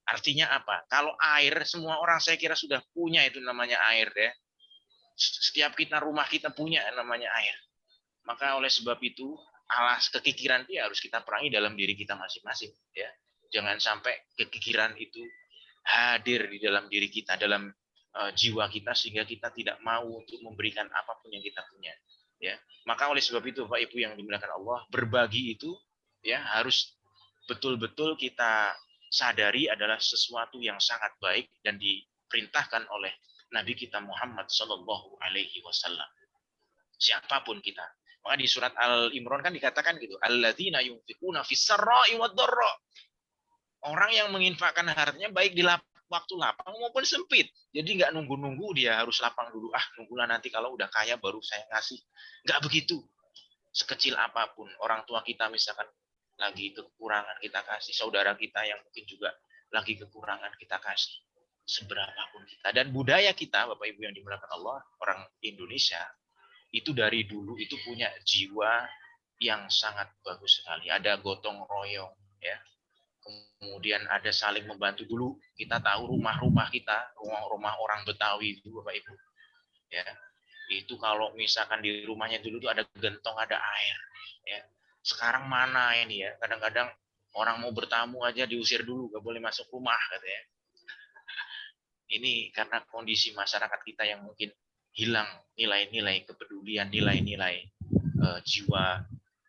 Artinya apa? Kalau air, semua orang saya kira sudah punya itu namanya air ya. Setiap kita, rumah kita punya namanya air. Maka oleh sebab itu, alas kekikiran itu harus kita perangi dalam diri kita masing-masing ya. Jangan sampai kekikiran itu hadir di dalam diri kita, dalam jiwa kita, sehingga kita tidak mau untuk memberikan apapun yang kita punya. Ya, maka oleh sebab itu Bapak Ibu yang dimuliakan Allah, berbagi itu ya harus betul-betul kita sadari adalah sesuatu yang sangat baik dan diperintahkan oleh Nabi kita Muhammad Shallallahu Alaihi Wasallam. Siapapun kita. Maka di surat Al-Imran kan dikatakan gitu, alladzina yunfiquna fis-sarra'i wad-dharra. Orang yang menginfakkan hartanya baik di waktu lapang maupun sempit. Jadi nggak nunggu-nunggu dia harus lapang dulu. Nunggulah nanti kalau udah kaya baru saya ngasih. Nggak begitu. Sekecil apapun. Orang tua kita misalkan lagi kekurangan kita kasih. Saudara kita yang mungkin juga lagi kekurangan kita kasih. Seberapapun kita. Dan budaya kita, Bapak Ibu yang dimuliakan Allah, orang Indonesia, itu dari dulu itu punya jiwa yang sangat bagus sekali. Ada gotong royong. Ya. Kemudian ada saling membantu dulu. Kita tahu rumah-rumah kita, rumah-rumah orang Betawi itu Bapak Ibu. Ya. Itu kalau misalkan di rumahnya dulu tuh ada gentong, ada air. Ya. Sekarang mana ini ya? Kadang-kadang orang mau bertamu aja diusir dulu, gak boleh masuk rumah katanya. Ini karena kondisi masyarakat kita yang mungkin hilang nilai-nilai kepedulian, nilai-nilai jiwa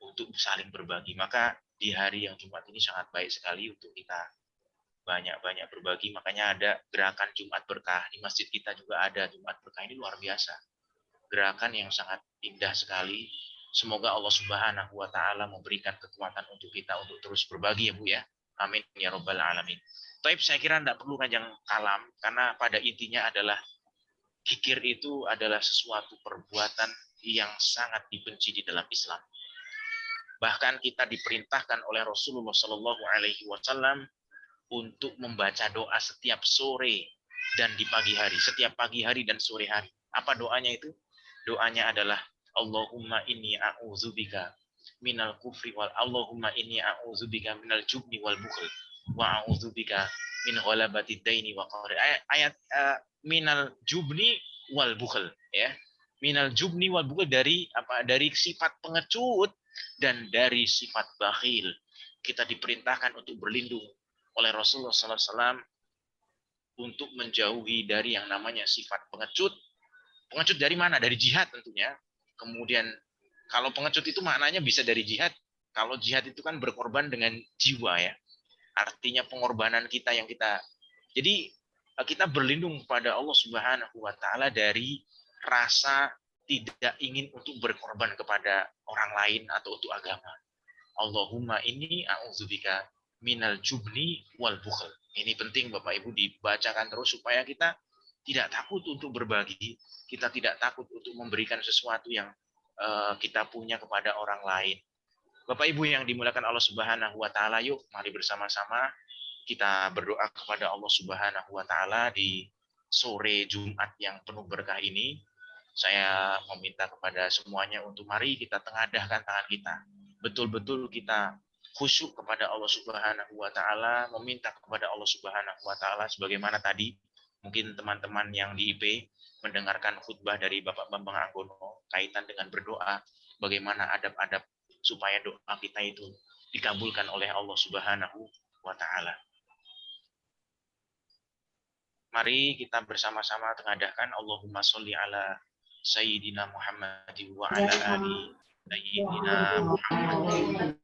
untuk saling berbagi. Maka di hari yang Jumat ini sangat baik sekali untuk kita banyak-banyak berbagi. Makanya ada gerakan Jumat Berkah. Di masjid kita juga ada Jumat Berkah. Ini luar biasa. Gerakan yang sangat indah sekali. Semoga Allah Subhanahu wa taala memberikan kekuatan untuk kita untuk terus berbagi ya Bu ya. Amin ya rabbal alamin. Taib, saya kira tidak perlu panjang kalam, karena pada intinya adalah kikir itu adalah sesuatu perbuatan yang sangat dibenci di dalam Islam. Bahkan kita diperintahkan oleh Rasulullah Shallallahu Alaihi Wasallam untuk membaca doa setiap sore dan di pagi hari, setiap pagi hari dan sore hari. Apa doanya itu? Doanya adalah Allahumma inni a'udzubika minal kufri wal Allahumma inni a'udzubika minal jubni wal bukhl wa a'udzubika min ghalabatid daini wa qahri. Ayat minal jubni wal bukhl, ya. Minal jubni wal bukhl, dari apa? Dari sifat pengecut dan dari sifat bakhil. Kita diperintahkan untuk berlindung oleh Rasulullah SAW untuk menjauhi dari yang namanya sifat pengecut. Pengecut dari mana? Dari jihad tentunya. Kemudian kalau pengecut itu maknanya bisa dari jihad. Kalau jihad itu kan berkorban dengan jiwa, ya. Artinya pengorbanan kita yang kita. Jadi kita berlindung kepada Allah Subhanahu wa taala dari rasa tidak ingin untuk berkorban kepada orang lain atau untuk agama. Allahumma inni a'udzubika minal jubni wal bukhl. Ini penting Bapak Ibu dibacakan terus supaya kita tidak takut untuk berbagi, kita tidak takut untuk memberikan sesuatu yang kita punya kepada orang lain. Bapak Ibu yang dimuliakan Allah Subhanahu wa taala, yuk mari bersama-sama kita berdoa kepada Allah Subhanahu wa taala di sore Jumat yang penuh berkah ini. Saya meminta kepada semuanya untuk mari kita tengadahkan tangan kita. Betul-betul kita khusyuk kepada Allah Subhanahu wa taala, meminta kepada Allah Subhanahu wa taala sebagaimana tadi mungkin teman-teman yang di IP mendengarkan khutbah dari Bapak Bambang Anggono kaitan dengan berdoa, bagaimana adab-adab supaya doa kita itu dikabulkan oleh Allah Subhanahu wa taala. Mari kita bersama-sama tengadahkan Allahumma sholli ala Sayyidina Muhammad wa ala ali Sayyidina Muhammad.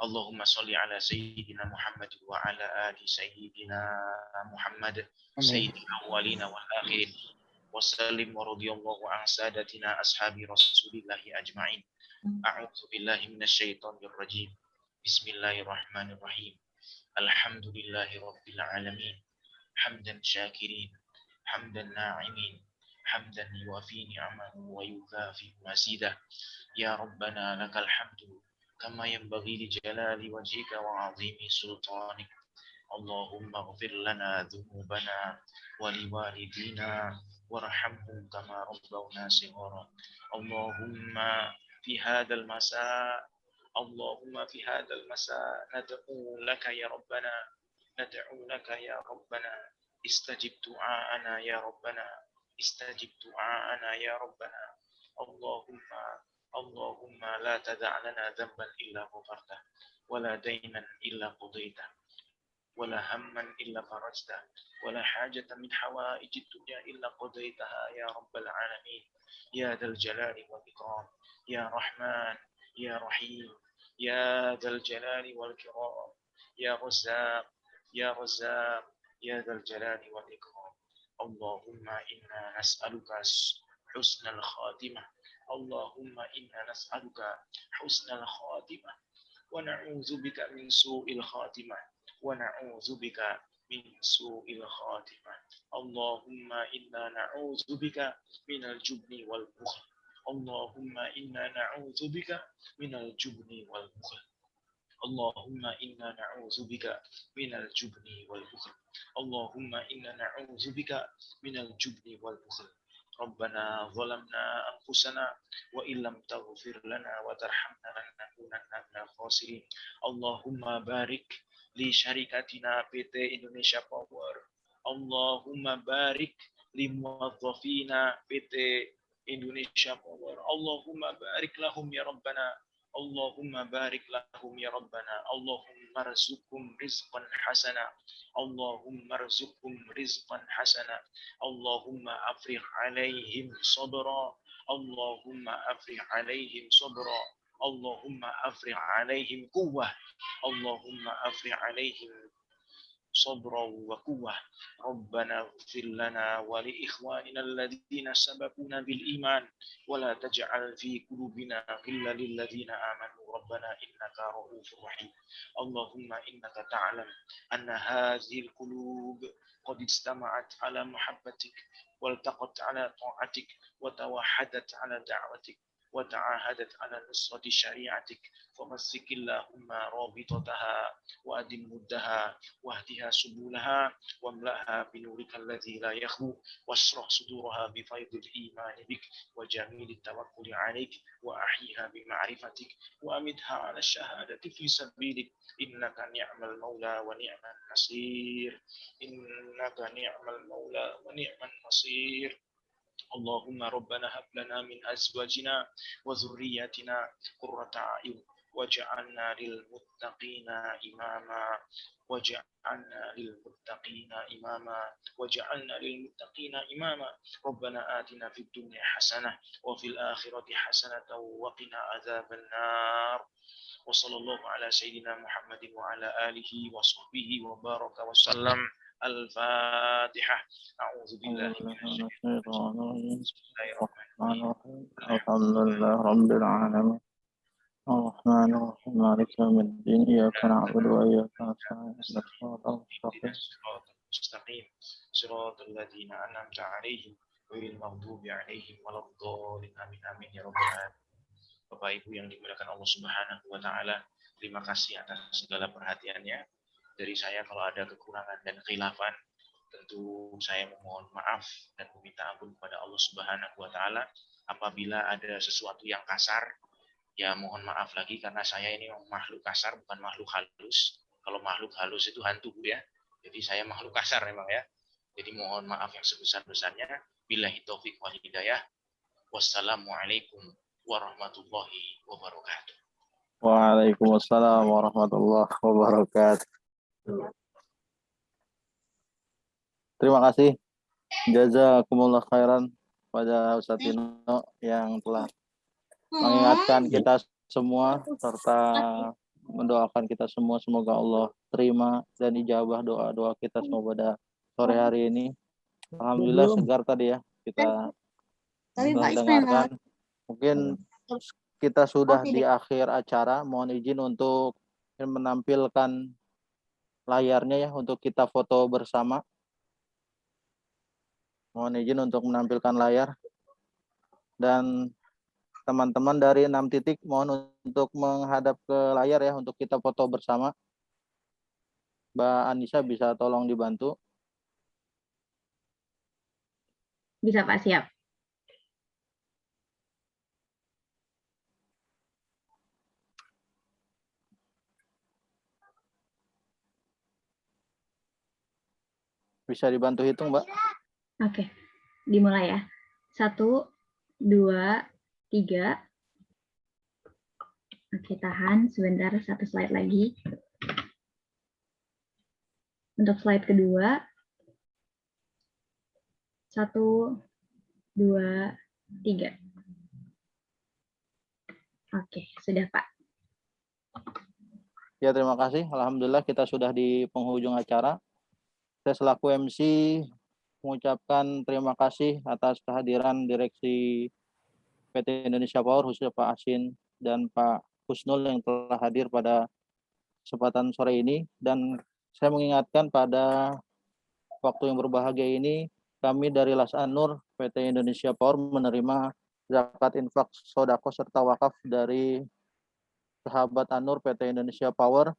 Allahumma sholli ala Sayyidina Muhammad wa ala ali Sayyidina Muhammad Sayyidina awwalina wal akhirin wa sallim wa radiyallahu an sadatina ashabi Rasulillahi ajma'in. A'udzu billahi minasy syaithanir rajim. Bismillahirrahmanirrahim. Alhamdulillahi rabbil alamin. Hamdan syakirin, hamdan na'imin, hamdan yuwafi ni'amahu wa yukafi masidah. Ya Rabbana lakal hamdu kama yanbaghi li jalali wajhika wa 'azimi sultanik. Allahumma ighfir lana dhunubana wa liwalidina warhamhum kama rabbawna shighara. Allahumma fi hadzal masa Allahumma fi hadzal masa nad'u laka ya Rabbana, nad'u laka ya Rabbana, istajib du'aana ya Rabbana, istajib du'aana ya Rabbana. Allahumma la tada' lana dhanban illa ghafartah, wa la daynan illa qadaitah, wa la hamman illa farajtah, wa la hajatan min hawaijid dunya illa qadaitaha ya Rabbal alamin. Ya dzal jalali wal ikram, ya Rahman, ya Rahim, ya dzal jalali wal ikram, ya Razzaq, ya Razzaq, ya dzal jalali wal ikram. Allahumma inna nas'aluka husnal khatimah. Allahumma inna nas'aluka husnal khatimah wa na'udzubika min su'il khatimah wa na'udzubika min su'il khatimah. Allahumma inna na'udzubika minal jubni wal bukhl. Allahumma inna na'udzubika minal jubni wal bukhl. Allahumma inna na'udzubika minal jubni wal bukhl. Allahumma inna na'udzubika minal jubni wal bukhl. Rabbana zalamna anfusana wa illam taghfir lana wa tarhamna lanakunanna minal khasirin. Allahumma barik li syarikatina PT Indonesia Power. Allahumma barik li muwazzafina PT Indonesia Power. Allahumma barik lahum ya Rabbana. Allahumma barik lahum ya Rabbana. Allahumma rzuqhum rizqan hasana. Allahumma rzuqhum rizqan hasana. Allahumma afrigh alaihim sabra. Allahumma afrigh alaihim sabra. Allahumma afrigh alaihim quwwah. Allahumma afrigh alaihim صبرا وقوة. ربنا اغفر لنا ولإخواننا الذين سبقونا بالإيمان ولا تجعل في قلوبنا غلا للذين آمنوا ربنا إنك رؤوف رحيم. اللهم إنك تعلم أن هذه القلوب قد اجتمعت على محبتك والتقت على طاعتك وتوحدت على دعوتك وتعاهدت على نصرة شريعتك فمسك اللهم رابطتها وأدم مدها واهدها سبلها واملأها بنورك الذي لا يخبو واشرح صدورها بفيض الإيمان بك وجميل التوكل عليك وأحيها بمعرفتك وأمدها على الشهادة في سبيلك إنك نعم المولى ونعم النصير إنك نعم المولى ونعم النصير اللهم ربنا هب لنا من أزواجنا وذرياتنا قرة أعين واجعلنا للمتقين إماما واجعلنا للمتقين إماما واجعلنا للمتقين إماما ربنا آتنا في الدنيا حسنة وفي الآخرة حسنة وقنا عذاب النار وصلى الله على سيدنا محمد وعلى آله وصحبه وبارك وسلم الفاتحة أعوذ بالله من الشيطان الرجيم بسم الله الرحمن الرحيم الحمد لله رب العالمين الرحمن الرحيم مالك يوم الدين إياك نعبد وإياك نستعين اهدنا الصراط المستقيم الصراط المستقيم صراط الذين أنعمت عليهم غير المغضوب عليهم ولا الضالين آمين آمين ya rabbal alamin. Bapak Ibu yang dimuliakan Allah Subhanahu wa taala, terima kasih atas segala perhatiannya. Dari saya kalau ada kekurangan dan khilafan, tentu saya memohon maaf dan meminta ampun kepada Allah Subhanahu wa taala. Apabila ada sesuatu yang kasar, ya mohon maaf lagi karena saya ini makhluk kasar bukan makhluk halus. Kalau makhluk halus itu hantu ya. Jadi saya makhluk kasar memang ya. Jadi mohon maaf yang sebesar-besarnya. Billahi taufik wal hidayah. Wassalamualaikum warahmatullahi wabarakatuh. Waalaikumsalam warahmatullahi wabarakatuh. Terima kasih. Jazakumullah khairan pada Ustaz Tino yang telah mengingatkan kita semua serta mendoakan kita semua semoga Allah terima dan ijabah doa-doa kita semua pada sore hari ini. Alhamdulillah segar tadi ya kita mendengarkan. Mungkin kita sudah di akhir acara. Mohon izin untuk menampilkan layarnya ya untuk kita foto bersama. Mohon izin untuk menampilkan layar. Dan teman-teman dari 6 titik mohon untuk menghadap ke layar ya untuk kita foto bersama. Mbak Anissa bisa tolong dibantu. Bisa Pak, siap. Bisa dibantu hitung, Mbak? Oke, dimulai ya. 1, 2, 3. Oke, tahan sebentar, satu slide lagi. Untuk slide kedua. 1, 2, 3. Oke, sudah Pak. Ya, terima kasih. Alhamdulillah kita sudah di penghujung acara. Saya selaku MC mengucapkan terima kasih atas kehadiran Direksi PT Indonesia Power, khususnya Pak Asin dan Pak Husnul yang telah hadir pada kesempatan sore ini. Dan saya mengingatkan pada waktu yang berbahagia ini, kami dari Las An-Nur PT Indonesia Power menerima zakat infak sodako serta wakaf dari sahabat An-Nur PT Indonesia Power.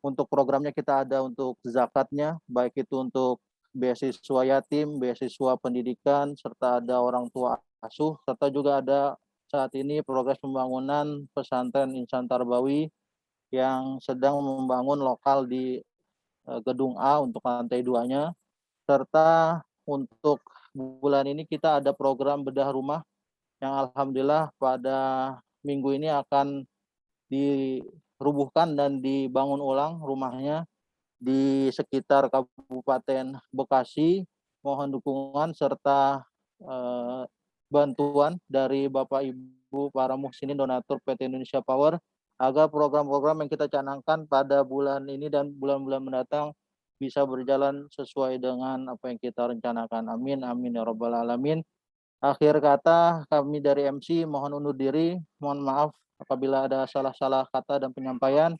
Untuk programnya kita ada untuk zakatnya, baik itu untuk beasiswa yatim, beasiswa pendidikan, serta ada orang tua asuh, serta juga ada saat ini progres pembangunan pesantren Insan Tarbawi yang sedang membangun lokal di gedung A untuk lantai 2-nya, serta untuk bulan ini kita ada program bedah rumah yang alhamdulillah pada minggu ini akan dirubuhkan dan dibangun ulang rumahnya di sekitar Kabupaten Bekasi. Mohon dukungan serta bantuan dari Bapak Ibu para muhsinin donatur PT Indonesia Power agar program-program yang kita canangkan pada bulan ini dan bulan-bulan mendatang bisa berjalan sesuai dengan apa yang kita rencanakan. Amin, amin ya rabbal alamin. Akhir kata kami dari MC mohon undur diri. Mohon maaf apabila ada salah-salah kata dan penyampaian.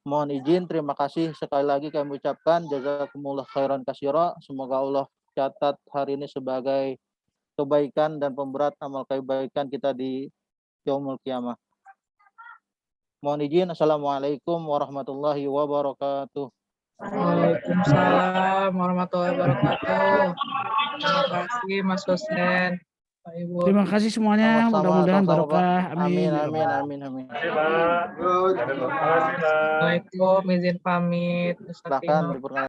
Mohon izin, terima kasih sekali lagi kami ucapkan jazakumullah khairan katsira. Semoga Allah catat hari ini sebagai kebaikan dan pemberat amal kebaikan kita di yaumul qiyamah. Mohon izin, assalamualaikum warahmatullahi wabarakatuh. Waalaikumsalam warahmatullahi wabarakatuh. Terima kasih Mas Hussein, Pak Ibu. Terima kasih semuanya. Sama-sama, Mudah-mudahan sama-sama, Pak. barokah. Amin, Amin. amin, amin, amin. Assalamualaikum, izin pamit. Ustaz Silahkan Tino. diperkenalkan.